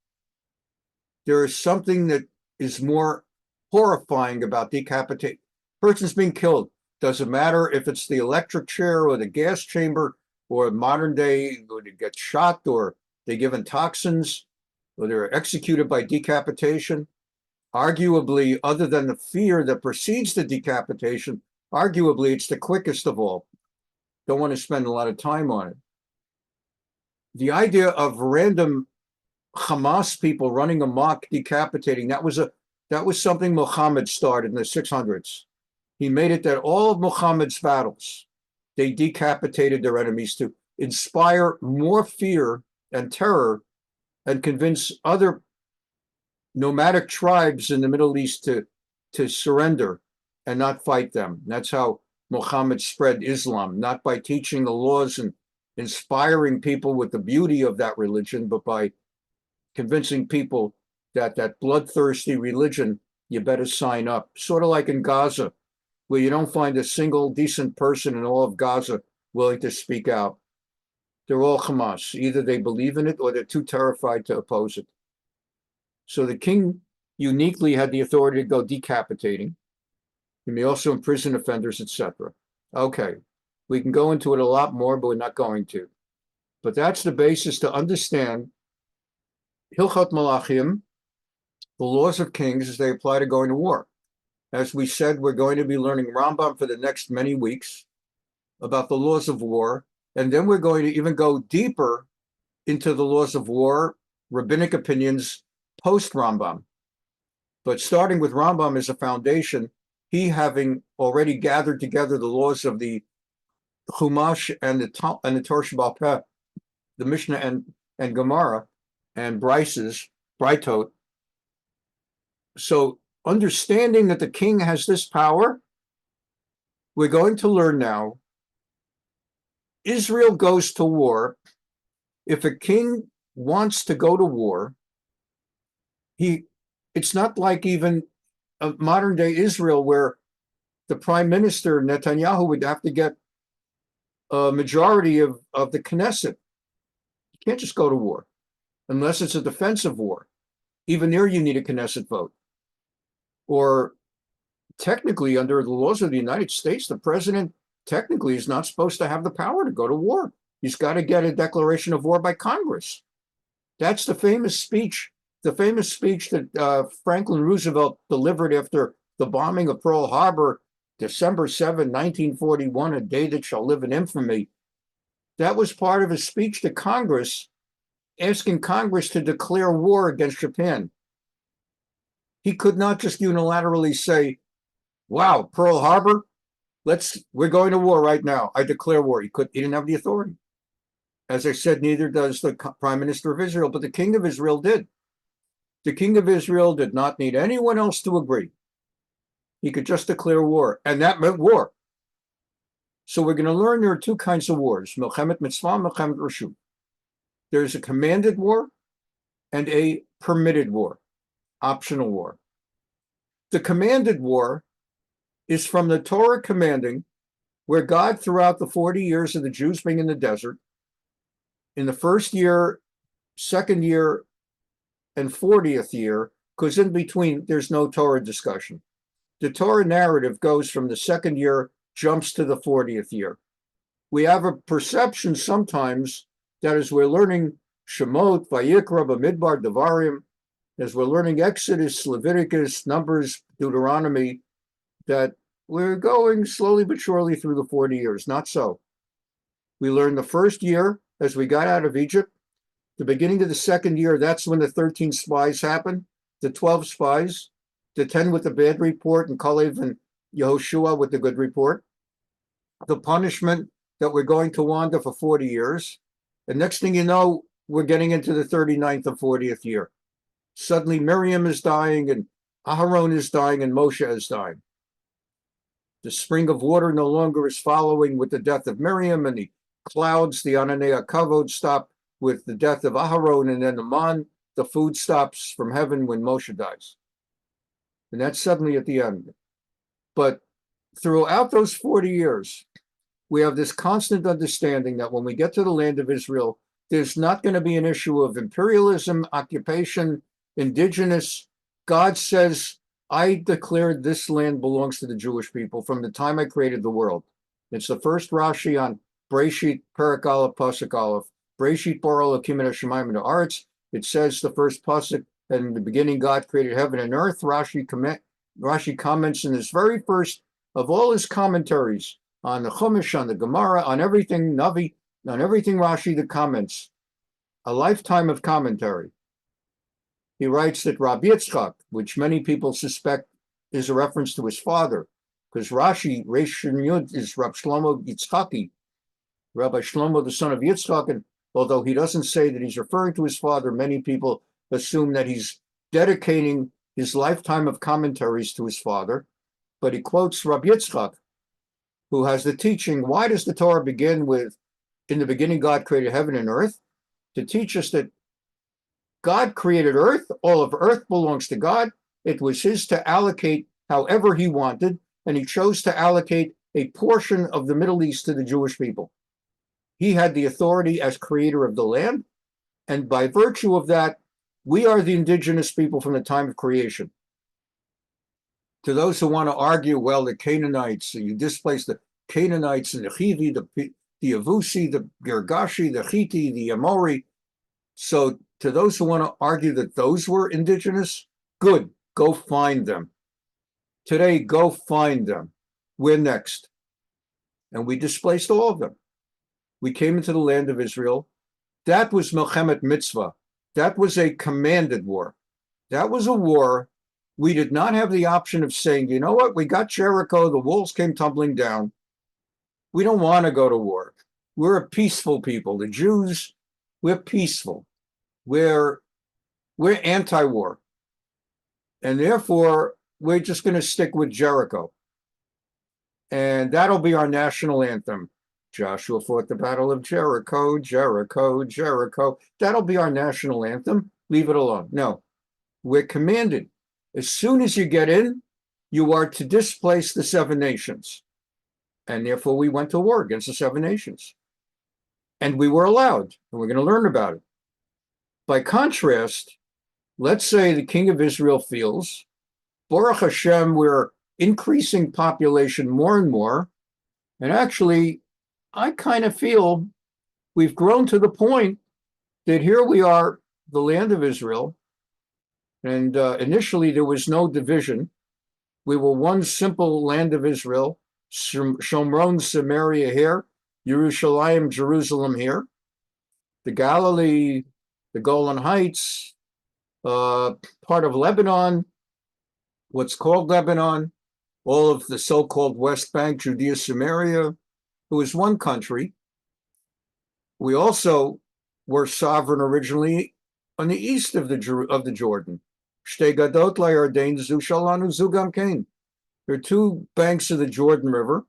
there is something that is more horrifying about decapitation. Person's being killed. Doesn't matter if it's the electric chair or the gas chamber or modern day, or they get shot or they're given toxins or they're executed by decapitation. Arguably, other than the fear that precedes the decapitation, arguably it's the quickest of all. Don't want to spend a lot of time on it. The idea of random Hamas people running amok, decapitating, that was something Muhammad started in the 600s. He made it that all of Muhammad's battles, they decapitated their enemies to inspire more fear and terror and convince other nomadic tribes in the Middle East to surrender and not fight them. That's how Muhammad spread Islam, not by teaching the laws and inspiring people with the beauty of that religion, but by convincing people that that bloodthirsty religion, you better sign up. Sort of like in Gaza, where you don't find a single decent person in all of Gaza willing to speak out. They're all Hamas. Either they believe in it or they're too terrified to oppose it. So the king uniquely had the authority to go decapitating. He may also imprison offenders, etc. Okay, we can go into it a lot more, but we're not going to. But that's the basis to understand Hilkhot Malachim, the laws of kings as they apply to going to war. As we said, we're going to be learning Rambam for the next many weeks about the laws of war. And then we're going to even go deeper into the laws of war, rabbinic opinions, post-Rambam. But starting with Rambam as a foundation, he having already gathered together the laws of the Chumash and the Torah Shebaal Peh, the Mishnah and Gemara, and Brightot. So understanding that the king has this power, we're going to learn now, Israel goes to war. If a king wants to go to war, it's not like even a modern day Israel where the prime minister, Netanyahu, would have to get a majority of the Knesset. You can't just go to war unless it's a defensive war. Even there, you need a Knesset vote. Or technically, under the laws of the United States, the president technically is not supposed to have the power to go to war. He's got to get a declaration of war by Congress. That's the famous speech that Franklin Roosevelt delivered after the bombing of Pearl Harbor, December 7, 1941, a day that shall live in infamy. That was part of his speech to Congress, asking Congress to declare war against Japan. He could not just unilaterally say, wow, Pearl Harbor, we're going to war right now. I declare war. He didn't have the authority. As I said, neither does the Prime Minister of Israel, but the King of Israel did. The King of Israel did not need anyone else to agree. He could just declare war, and that meant war. So we're going to learn there are two kinds of wars, Milchemet Mitzvah, Milchemet Reshut. There's a commanded war and a permitted war, optional war. The commanded war is from the Torah commanding, where God, throughout the 40 years of the Jews being in the desert, in the first year, second year, and 40th year, because in between there's no Torah discussion. The Torah narrative goes from the second year, jumps to the 40th year. We have a perception sometimes that as we're learning Shemot, Vayikra, Bamidbar, Devarim, as we're learning Exodus, Leviticus, Numbers, Deuteronomy, that we're going slowly but surely through the 40 years. Not so. We learned the first year as we got out of Egypt. The beginning of the second year, that's when the 13 spies happened, the 12 spies, the 10 with the bad report, and Kalev and Yehoshua with the good report. The punishment that we're going to wander for 40 years. And next thing you know, we're getting into the 39th and 40th year. Suddenly Miriam is dying, and Aharon is dying, and Moshe is dying. The spring of water no longer is following with the death of Miriam, and the clouds, the Ananei Kavod, stop with the death of Aharon, and then the food stops from heaven when Moshe dies. And that's suddenly at the end. But throughout those 40 years, we have this constant understanding that when we get to the land of Israel, there's not going to be an issue of imperialism, occupation, indigenous. God says, I declared this land belongs to the Jewish people from the time I created the world. It's the first Rashi on Breshit, Perek Aleph, Pasuk Aleph. Breshit bara Elokim et hashamayim v'ha'aretz. It says the first pasuk, and in the beginning God created heaven and earth. Rashi comments in his very first of all his commentaries on the Chumash, on the Gemara, on everything Navi, on everything Rashi that comments. A lifetime of commentary. He writes that Rabbi Yitzchak, which many people suspect is a reference to his father, because Rashi, Reish Yud, is Rabbi Shlomo Yitzchaki, Rabbi Shlomo, the son of Yitzchak, and although he doesn't say that he's referring to his father, many people assume that he's dedicating his lifetime of commentaries to his father. But he quotes Rabbi Yitzchak, who has the teaching, why does the Torah begin with, in the beginning God created heaven and earth? To teach us that God created earth, all of earth belongs to God. It was his to allocate however he wanted, and he chose to allocate a portion of the Middle East to the Jewish people. He had the authority as creator of the land, and by virtue of that, we are the indigenous people from the time of creation. To those who want to argue, well, the Canaanites, you displaced the Canaanites and the Chivi, the Yavusi, the Girgashi, the Chiti, the Amori. So to those who want to argue that those were indigenous, good, go find them. Today, go find them. We're next. And we displaced all of them. We came into the land of Israel. That was Milchemet Mitzvah. That was a commanded war. That was a war. We did not have the option of saying, you know what, we got Jericho, the walls came tumbling down. We don't want to go to war. We're a peaceful people. The Jews, we're peaceful. We're anti-war. And therefore, we're just going to stick with Jericho. And that'll be our national anthem. Joshua fought the battle of Jericho, Jericho, Jericho. That'll be our national anthem. Leave it alone. No, we're commanded. As soon as you get in, you are to displace the seven nations. And therefore, we went to war against the seven nations. And we were allowed, and we're going to learn about it. By contrast, let's say the king of Israel feels, Baruch Hashem, we're increasing population more and more, and actually, I kind of feel we've grown to the point that here we are, the land of Israel, and initially there was no division. We were one simple land of Israel, Shomron, Samaria here, Yerushalayim, Jerusalem here, the Galilee, the Golan Heights, part of Lebanon, what's called Lebanon, all of the so-called West Bank, Judea, Samaria. It was one country. We also were sovereign originally on the east of the Jordan. There are two banks of the Jordan River.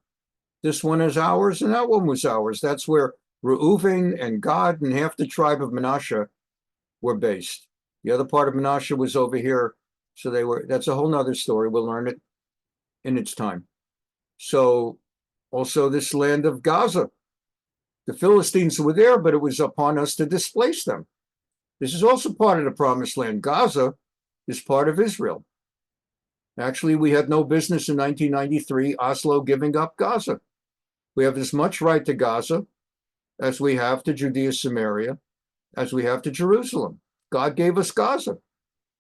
This one is ours, and that one was ours. That's where Reuven and Gad and half the tribe of Manasseh were based. The other part of Manasseh was over here, so that's a whole nother story. We'll learn it in its time. So also this land of Gaza. The Philistines were there, but it was upon us to displace them. This is also part of the promised land. Gaza is part of Israel. Actually, we had no business in 1993, Oslo giving up Gaza. We have as much right to Gaza as we have to Judea, Samaria, as we have to Jerusalem. God gave us Gaza.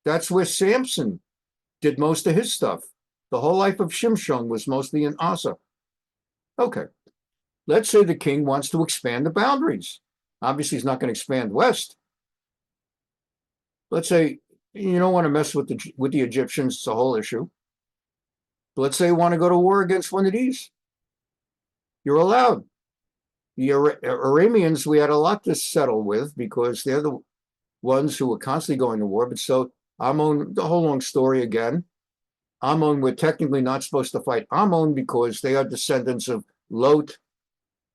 That's where Samson did most of his stuff. The whole life of Shimshon was mostly in Aza. Okay, let's say the king wants to expand the boundaries. Obviously, he's not going to expand west. Let's say you don't want to mess with the Egyptians. It's a whole issue. But let's say you want to go to war against one of these. You're allowed. The Arameans, we had a lot to settle with because they're the ones who were constantly going to war. But so Ammon, the whole long story again. Ammon, we're technically not supposed to fight Ammon because they are descendants of Lot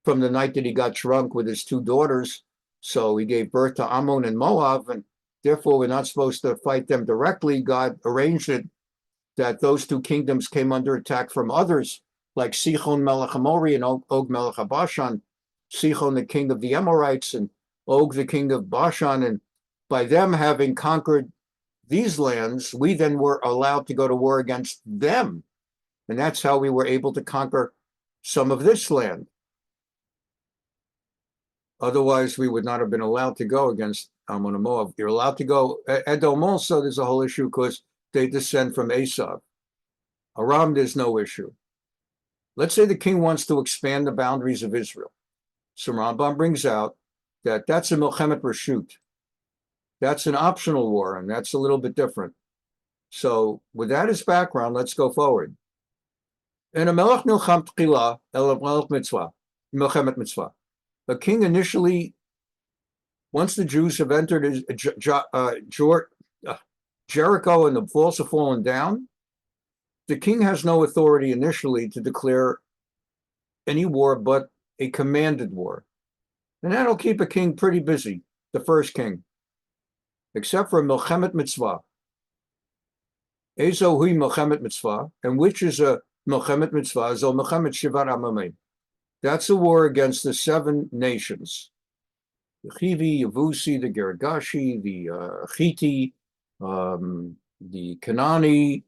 from the night that he got drunk with his two daughters. So he gave birth to Ammon and Moab, and therefore we're not supposed to fight them directly. God arranged it that those two kingdoms came under attack from others, like Sichon Melech Amori and Og Melech Bashan. Sichon, the king of the Amorites, and Og, the king of Bashan. And by them having conquered these lands, we then were allowed to go to war against them. And that's how we were able to conquer some of this land. Otherwise, we would not have been allowed to go against Ammon and Moab. You're allowed to go. Edom also, there's a whole issue because they descend from Esau. Aram, there's no issue. Let's say the king wants to expand the boundaries of Israel. So Rambam brings out that that's a Milchemet Reshut. That's an optional war, and that's a little bit different. So with that as background, let's go forward. In a Melech Nilcham Tchila, El Melech Mitzvah, Milchemet Mitzvah. A king initially, once the Jews have entered Jericho and the walls have fallen down, the king has no authority initially to declare any war but a commanded war. And that'll keep a king pretty busy, the first king, except for Milchemet Mitzvah. Ezo hui Milchemet Mitzvah, and which is a Milchemet Mitzvah, Zo Milchemet Shivat Amamim. That's a war against the 7 nations. The Chivi, Yavusi, the Girgashi, the Chiti, the Kanani,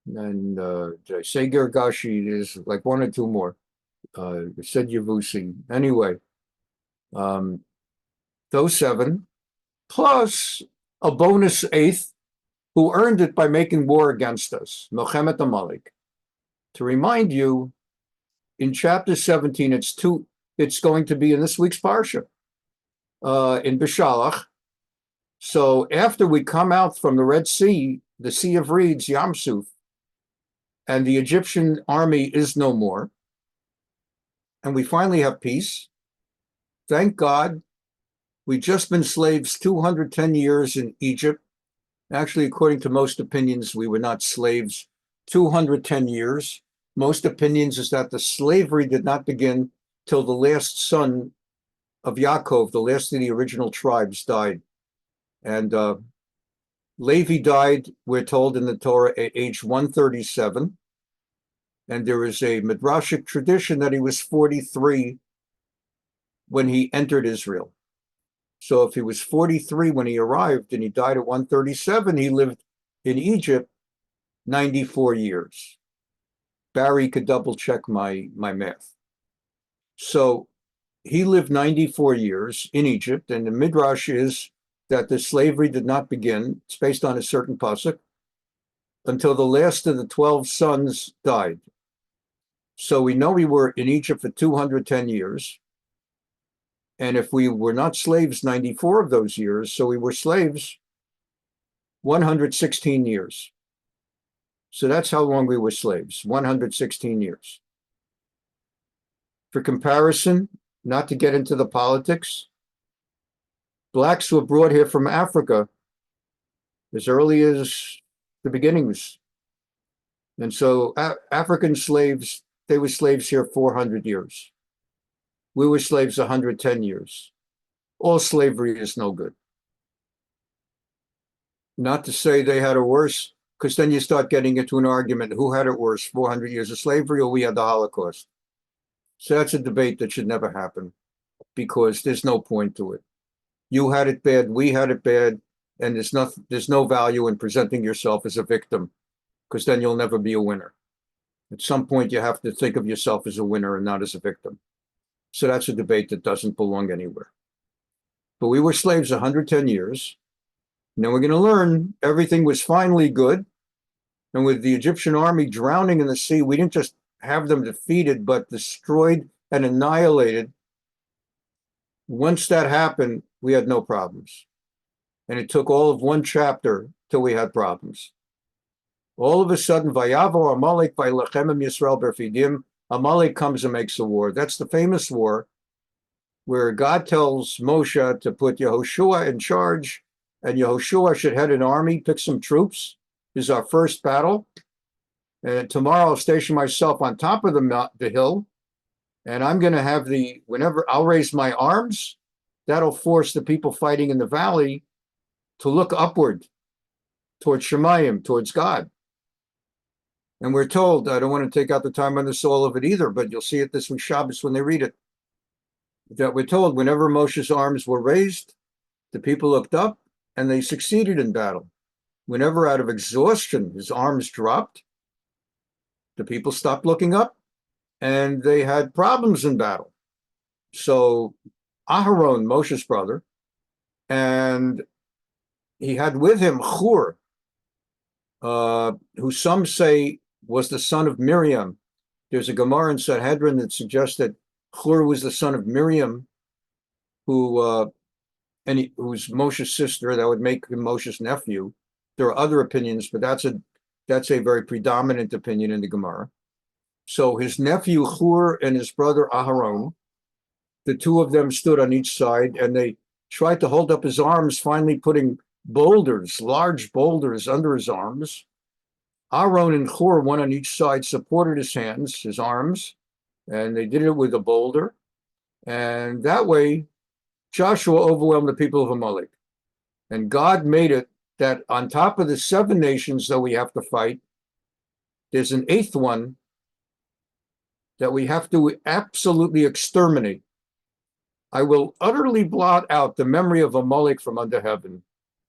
and did I say Girgashi? There's like 1 or 2 more. I said Yavusi. Anyway, those 7, plus a bonus 8th who earned it by making war against us, Milchemet Amalek. To remind you, in chapter 17, it's going to be in this week's Parsha, in Bishalach. So after we come out from the Red Sea, the Sea of Reeds, Yam Suf, and the Egyptian army is no more, and we finally have peace, thank God, we've just been slaves 210 years in Egypt. Actually, according to most opinions, we were not slaves 210 years. Most opinions is that the slavery did not begin till the last son of Yaakov, the last of the original tribes, died. And Levi died, we're told in the Torah, at age 137. And there is a Midrashic tradition that he was 43 when he entered Israel. So if he was 43 when he arrived and he died at 137, he lived in Egypt 94 years. Barry could double check my math. So he lived 94 years in Egypt, and the Midrash is that the slavery did not begin. It's based on a certain pasuk until the last of the 12 sons died. So we know we were in Egypt for 210 years. And if we were not slaves 94 of those years, so we were slaves 116 years. So that's how long we were slaves, 116 years. For comparison, not to get into the politics, blacks were brought here from Africa as early as the beginnings. And so African slaves, they were slaves here 400 years. We were slaves 110 years. All slavery is no good. Not to say they had it worse, because then you start getting into an argument, who had it worse, 400 years of slavery or we had the Holocaust? So that's a debate that should never happen, because there's no point to it. You had it bad, we had it bad, and there's no value in presenting yourself as a victim, because then you'll never be a winner. At some point, you have to think of yourself as a winner and not as a victim. So that's a debate that doesn't belong anywhere. But we were slaves 110 years. Now we're going to learn everything was finally good. And with the Egyptian army drowning in the sea, we didn't just have them defeated, but destroyed and annihilated. Once that happened, we had no problems. And it took all of one chapter till we had problems. All of a sudden, Vayavo Amalek Vaylachem Yisrael Berfidim, Amalek comes and makes a war. That's the famous war where God tells Moshe to put Yehoshua in charge, and Yehoshua should head an army, pick some troops. This is our first battle. And tomorrow I'll station myself on top of the hill, and I'm going to have whenever I'll raise my arms, that'll force the people fighting in the valley to look upward towards Shemayim, towards God. And we're told, I don't want to take out the time on this all of it either, but you'll see it this week Shabbos when they read it, that we're told whenever Moshe's arms were raised, the people looked up and they succeeded in battle. Whenever out of exhaustion his arms dropped, the people stopped looking up and they had problems in battle. So Aharon, Moshe's brother, and he had with him Hur, who some say was the son of Miriam. There's a Gemara in Sanhedrin that suggests that Hur was the son of Miriam, who's Moshe's sister. That would make him Moshe's nephew. There are other opinions, but that's a very predominant opinion in the Gemara. So his nephew Hur and his brother Aharon, the two of them stood on each side, and they tried to hold up his arms, finally putting boulders, large boulders under his arms. Aaron and Hur, one on each side, supported his hands, his arms, and they did it with a boulder. And that way, Joshua overwhelmed the people of Amalek. And God made it that on top of the 7 nations that we have to fight, there's an 8th one that we have to absolutely exterminate. I will utterly blot out the memory of Amalek from under heaven.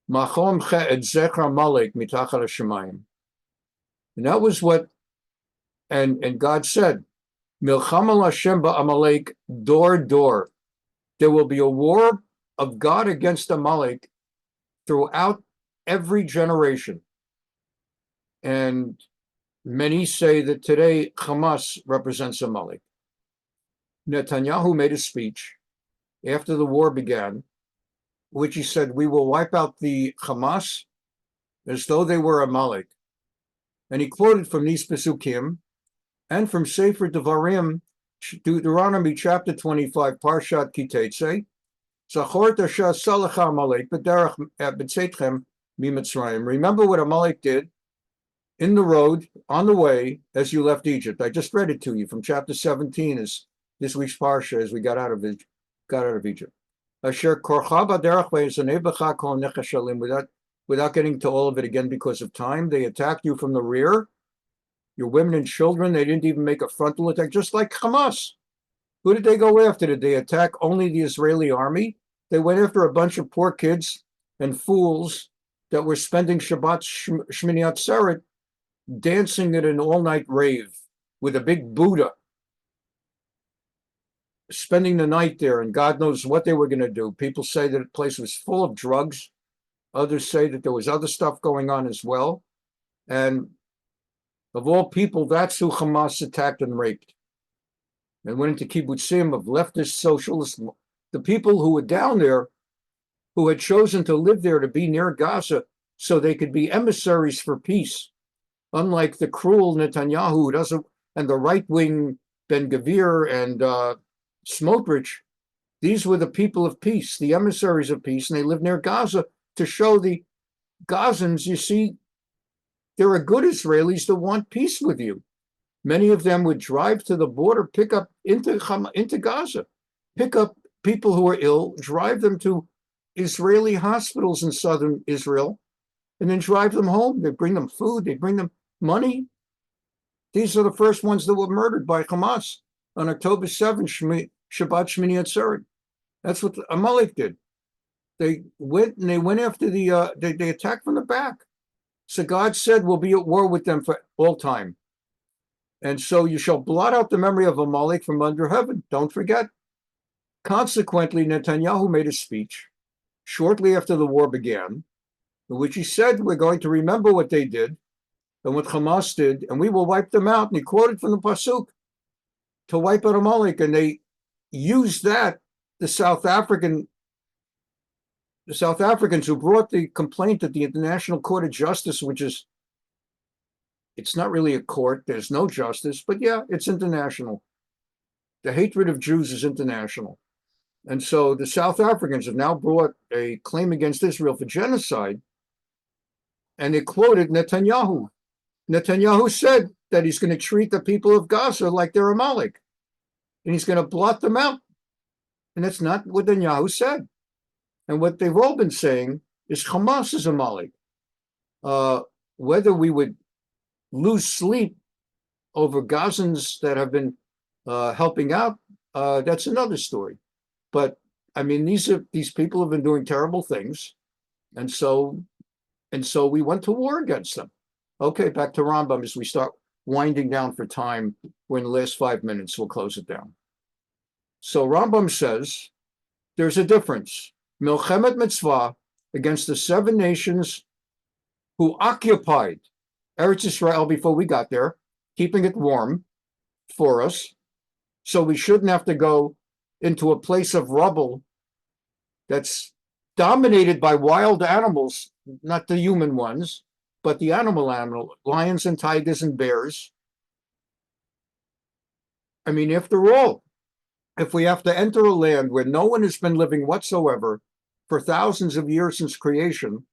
Machom et zechar Amalek mitachal hashemayim. And that was what, and God said, Milchama Hashem ba'Amalek, door. There will be a war of God against Amalek throughout every generation. And many say that today Hamas represents Amalek. Netanyahu made a speech after the war began, which he said, we will wipe out the Hamas as though they were Amalek. And he quoted from these Pesukim and from Sefer Devarim, Deuteronomy chapter 25, Parshat Kitetse, Zachor tasha salacha Amalek b'derech b'tzeitchem miMitzrayim. Remember what Amalek did in the road, on the way, as you left Egypt. I just read it to you from chapter 17, as this week's Parsha, as we got out of Egypt. Asher korcha b'derech ve'yizanei b'cha kol nechashalim. Without getting to all of it again because of time, they attacked you from the rear. Your women and children, they didn't even make a frontal attack, just like Hamas. Who did they go after? Did they attack only the Israeli army? They went after a bunch of poor kids and fools that were spending Shabbat Shmini Atzeret dancing at an all-night rave with a big Buddha. spending the night there, and God knows what they were going to do. People say that the place was full of drugs. Others say that there was other stuff going on as well. And of all people, that's who Hamas attacked and raped. And went into kibbutzim of leftist socialists. The people who were down there, who had chosen to live there to be near Gaza so they could be emissaries for peace. Unlike the cruel Netanyahu who doesn't, and the right-wing Ben Gvir and Smotrich, these were the people of peace, the emissaries of peace, and they lived near Gaza to show the Gazans, you see, there are good Israelis that want peace with you. Many of them would drive to the border, pick up into Gaza, pick up people who are ill, drive them to Israeli hospitals in southern Israel, and then drive them home. They bring them food, they bring them money. These are the first ones that were murdered by Hamas on October 7th, Shabbat Shmini Atzeret. That's what Amalek did. They went after they attacked from the back. So God said, we'll be at war with them for all time. And so you shall blot out the memory of Amalek from under heaven. Don't forget. Consequently, Netanyahu made a speech shortly after the war began, in which he said, we're going to remember what they did and what Hamas did, and we will wipe them out. And he quoted from the Pasuk to wipe out Amalek. And they used that, the South Africans who brought the complaint at the International Court of Justice, which is, it's not really a court, there's no justice, but yeah, it's international. The hatred of Jews is international. And so the South Africans have now brought a claim against Israel for genocide, and they quoted Netanyahu. Netanyahu said that he's going to treat the people of Gaza like they're Amalek, and he's going to blot them out. And that's not what Netanyahu said. And what they've all been saying is Hamas is Amalek. Whether we would lose sleep over Gazans that have been helping out, that's another story. But I mean, these people have been doing terrible things, and so we went to war against them. Okay, back to Rambam as we start winding down for time. We're in the last 5 minutes. We'll close it down. So Rambam says there's a difference. Milchemet Mitzvah against the 7 nations who occupied Eretz Yisrael before we got there, keeping it warm for us, so we shouldn't have to go into a place of rubble that's dominated by wild animals, not the human ones, but the animal, lions and tigers and bears. I mean, after all, if we have to enter a land where no one has been living whatsoever for thousands of years since creation,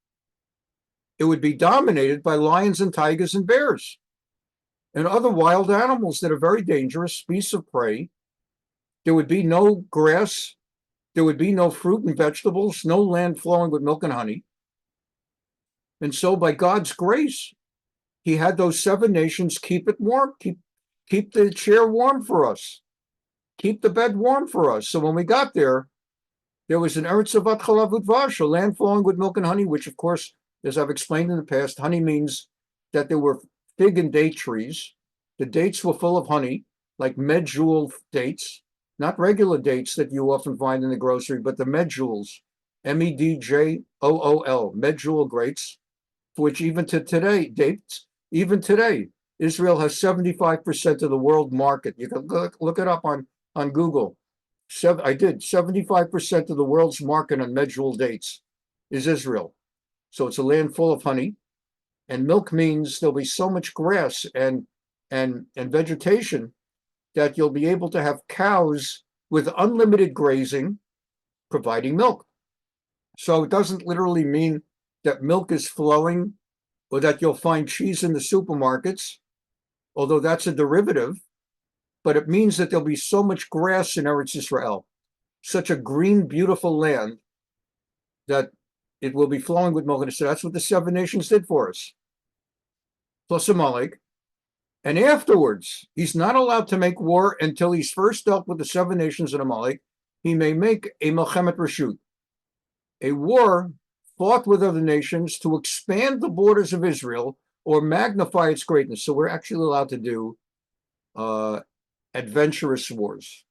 it would be dominated by lions and tigers and bears and other wild animals that are very dangerous, beasts of prey. There would be no grass. There would be no fruit and vegetables, no land flowing with milk and honey. And so by God's grace, he had those 7 nations keep it warm, keep the chair warm for us, keep the bed warm for us. So when we got there, there was an Eretz Yisrael, a land flowing with milk and honey, which of course, as I've explained in the past, honey means that there were fig and date trees. The dates were full of honey, like medjool dates, not regular dates that you often find in the grocery, but the medjools, Medjool, medjool grapes, for which even today, Israel has 75% of the world market. You can look it up on Google. I did. 75% of the world's market on medjool dates is Israel. So it's a land full of honey, and milk means there'll be so much grass and vegetation that you'll be able to have cows with unlimited grazing, providing milk. So it doesn't literally mean that milk is flowing or that you'll find cheese in the supermarkets, although that's a derivative, but it means that there'll be so much grass in Eretz Yisrael, such a green, beautiful land, that it will be flowing with milk. So that's what the 7 nations did for us, plus Amalek. And afterwards, he's not allowed to make war until he's first dealt with the 7 nations in Amalek. He may make a Milchemet Reshut, a war fought with other nations to expand the borders of Israel or magnify its greatness. So we're actually allowed to do adventurous wars.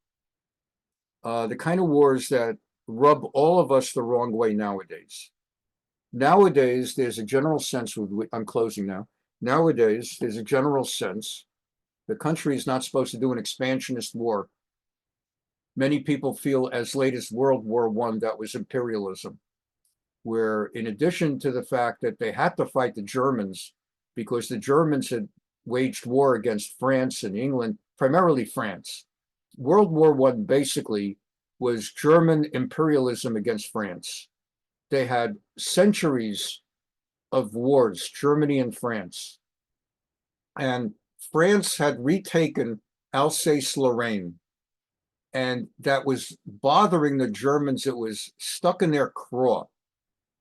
the kind of wars that rub all of us the wrong way nowadays. Nowadays, there's a general sense, I'm closing now. Nowadays, there's a general sense the country is not supposed to do an expansionist war. Many people feel as late as World War I that was imperialism, where in addition to the fact that they had to fight the Germans because the Germans had waged war against France and England, primarily France. World War I basically was German imperialism against France. They had centuries of wars, Germany and France. And France had retaken Alsace-Lorraine. And that was bothering the Germans. It was stuck in their craw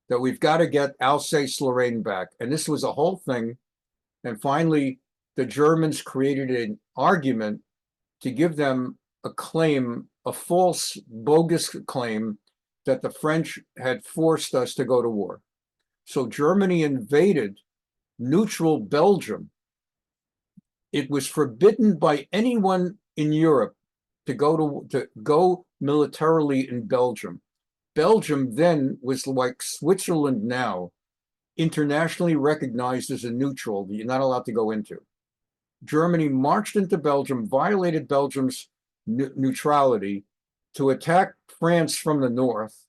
that we've got to get Alsace-Lorraine back. And this was a whole thing. And finally, the Germans created an argument to give them a claim, a false, bogus claim that the French had forced us to go to war. So Germany invaded neutral Belgium. It was forbidden by anyone in Europe to go militarily in Belgium. Belgium then was like Switzerland now, internationally recognized as a neutral that you're not allowed to go into. Germany marched into Belgium, violated Belgium's neutrality to attack France from the north,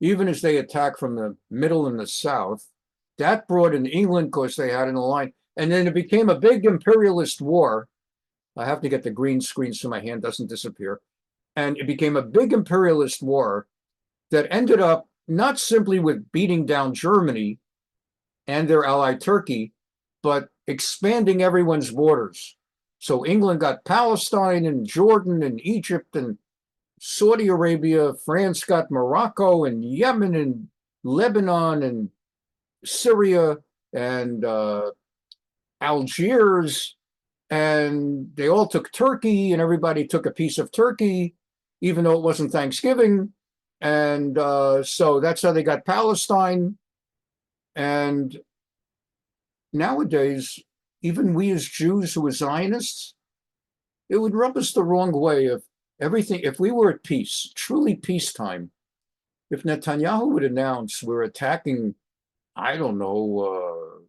even as they attacked from the middle and the south. That brought in England because they had an alliance. And then it became a big imperialist war. I have to get the green screen so my hand doesn't disappear. And it became a big imperialist war that ended up not simply with beating down Germany and their ally Turkey, but expanding everyone's borders. So England got Palestine and Jordan and Egypt and Saudi Arabia. France got Morocco and Yemen and Lebanon and Syria and Algiers. And they all took Turkey, and everybody took a piece of Turkey, even though it wasn't Thanksgiving. And so that's how they got Palestine. And nowadays, even we as Jews who are Zionists, it would rub us the wrong way if we were at peace, truly peacetime, if Netanyahu would announce we're attacking, I don't know,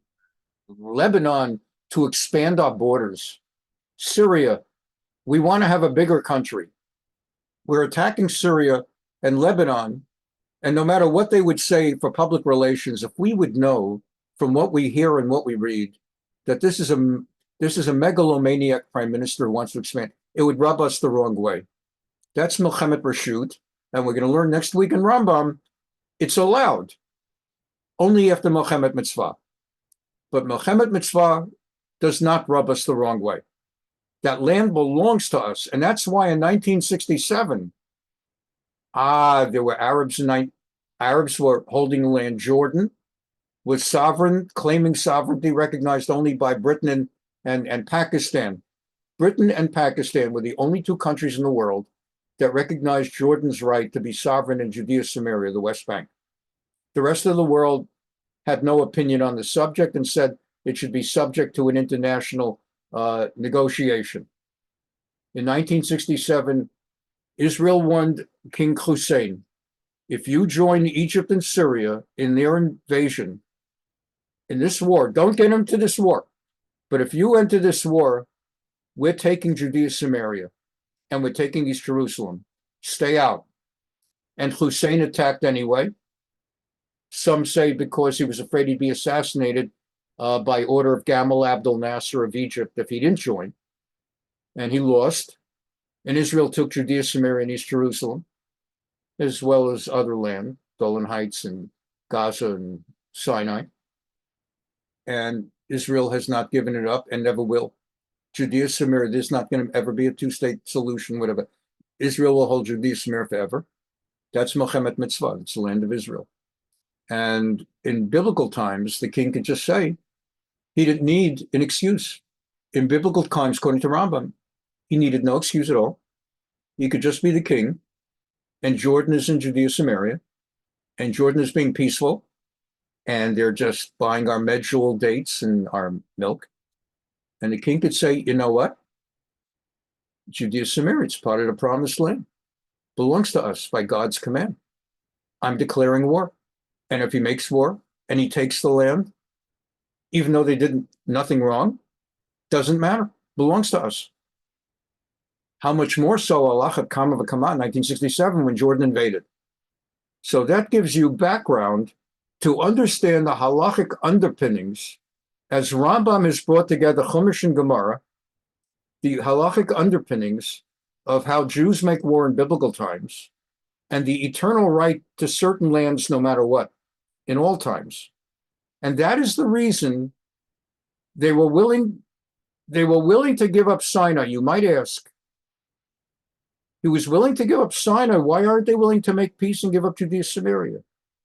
Lebanon to expand our borders, Syria, we want to have a bigger country. We're attacking Syria and Lebanon, and no matter what they would say for public relations, if we would know from what we hear and what we read that this is a megalomaniac prime minister who wants to expand, it would rub us the wrong way. That's Milchemet Reshut, and we're going to learn next week in Rambam, it's allowed only after Milchemet Mitzvah. But Milchemet Mitzvah does not rub us the wrong way. That land belongs to us, and that's why in 1967, there were Arabs were holding the land. Jordan was sovereign, claiming sovereignty recognized only by Britain and Pakistan. Britain and Pakistan were the only two countries in the world that recognized Jordan's right to be sovereign in Judea Samaria, the West Bank. The rest of the world had no opinion on the subject and said it should be subject to an international negotiation. In 1967, Israel warned King Hussein, if you join Egypt and Syria in their invasion, in this war, don't get into this war, but if you enter this war, we're taking Judea Samaria and we're taking East Jerusalem. Stay out. And Hussein attacked anyway. Some say because he was afraid he'd be assassinated by order of Gamal Abdel Nasser of Egypt if he didn't join. And he lost. And Israel took Judea, Samaria, and East Jerusalem, as well as other land, Golan Heights and Gaza and Sinai. And Israel has not given it up and never will. Judea, Samaria, there's not going to ever be a two-state solution, whatever. Israel will hold Judea, Samaria forever. That's Milchemet Mitzvah. It's the land of Israel. And in biblical times, the king could just say he didn't need an excuse. In biblical times, according to Rambam, he needed no excuse at all. He could just be the king. And Jordan is in Judea, Samaria. And Jordan is being peaceful. And they're just buying our medjool dates and our milk. And the king could say, you know what? Judea, Samaria, it's part of the promised land. belongs to us by God's command. I'm declaring war. And if he makes war and he takes the land, even though they did nothing wrong, doesn't matter, belongs to us. How much more so halakhic kama v'kama in 1967 when Jordan invaded. So that gives you background to understand the halakhic underpinnings as Rambam has brought together Chumash and Gemara, the halakhic underpinnings of how Jews make war in biblical times and the eternal right to certain lands no matter what, in all times. And that is the reason they were willing to give up Sinai. You might ask, he was willing to give up Sinai. Why aren't they willing to make peace and give up Judea Samaria?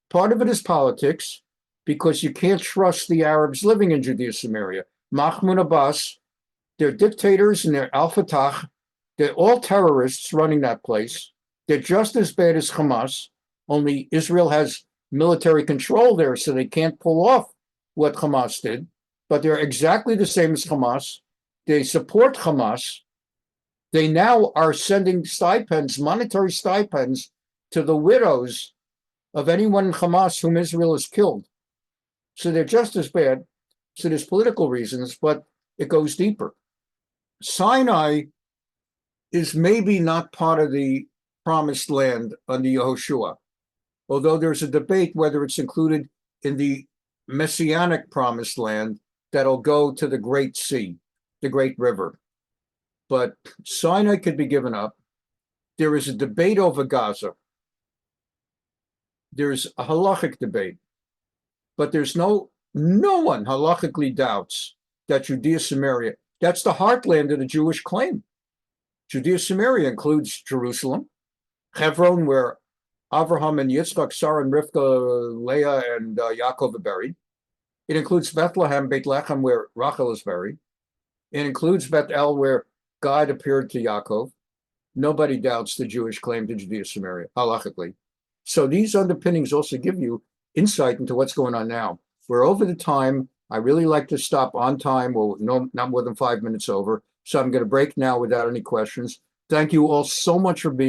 Part of it is politics, because you can't trust the Arabs living in Judea Samaria. Mahmoud Abbas, they're dictators and they're al-Fatah. They're all terrorists running that place. They're just as bad as Hamas, only Israel has military control there, so they can't pull off what Hamas did. But they're exactly the same as Hamas. They support Hamas. They now are sending stipends, monetary stipends, to the widows of anyone in Hamas whom Israel has killed. So they're just as bad. So there's political reasons, but it goes deeper. Sinai is maybe not part of the promised land under Yehoshua, although there's a debate whether it's included in the messianic promised land that'll go to the Great Sea, the Great River. But Sinai could be given up. There is a debate over Gaza. There's a halakhic debate, but there's no one halakhically doubts that Judea Samaria, that's the heartland of the Jewish claim. Judea Samaria includes Jerusalem, Hebron, where Avraham and Yitzchak, Sarah and Rivka, Leah and Yaakov are buried. It includes Bethlehem, Beit Lechem, where Rachel is buried. It includes Bethel, where God appeared to Yaakov. Nobody doubts the Jewish claim to Judea Samaria, halachically. So these underpinnings also give you insight into what's going on now. We're over the time. I really like to stop on time, or no, not more than 5 minutes over. So I'm going to break now without any questions. Thank you all so much for being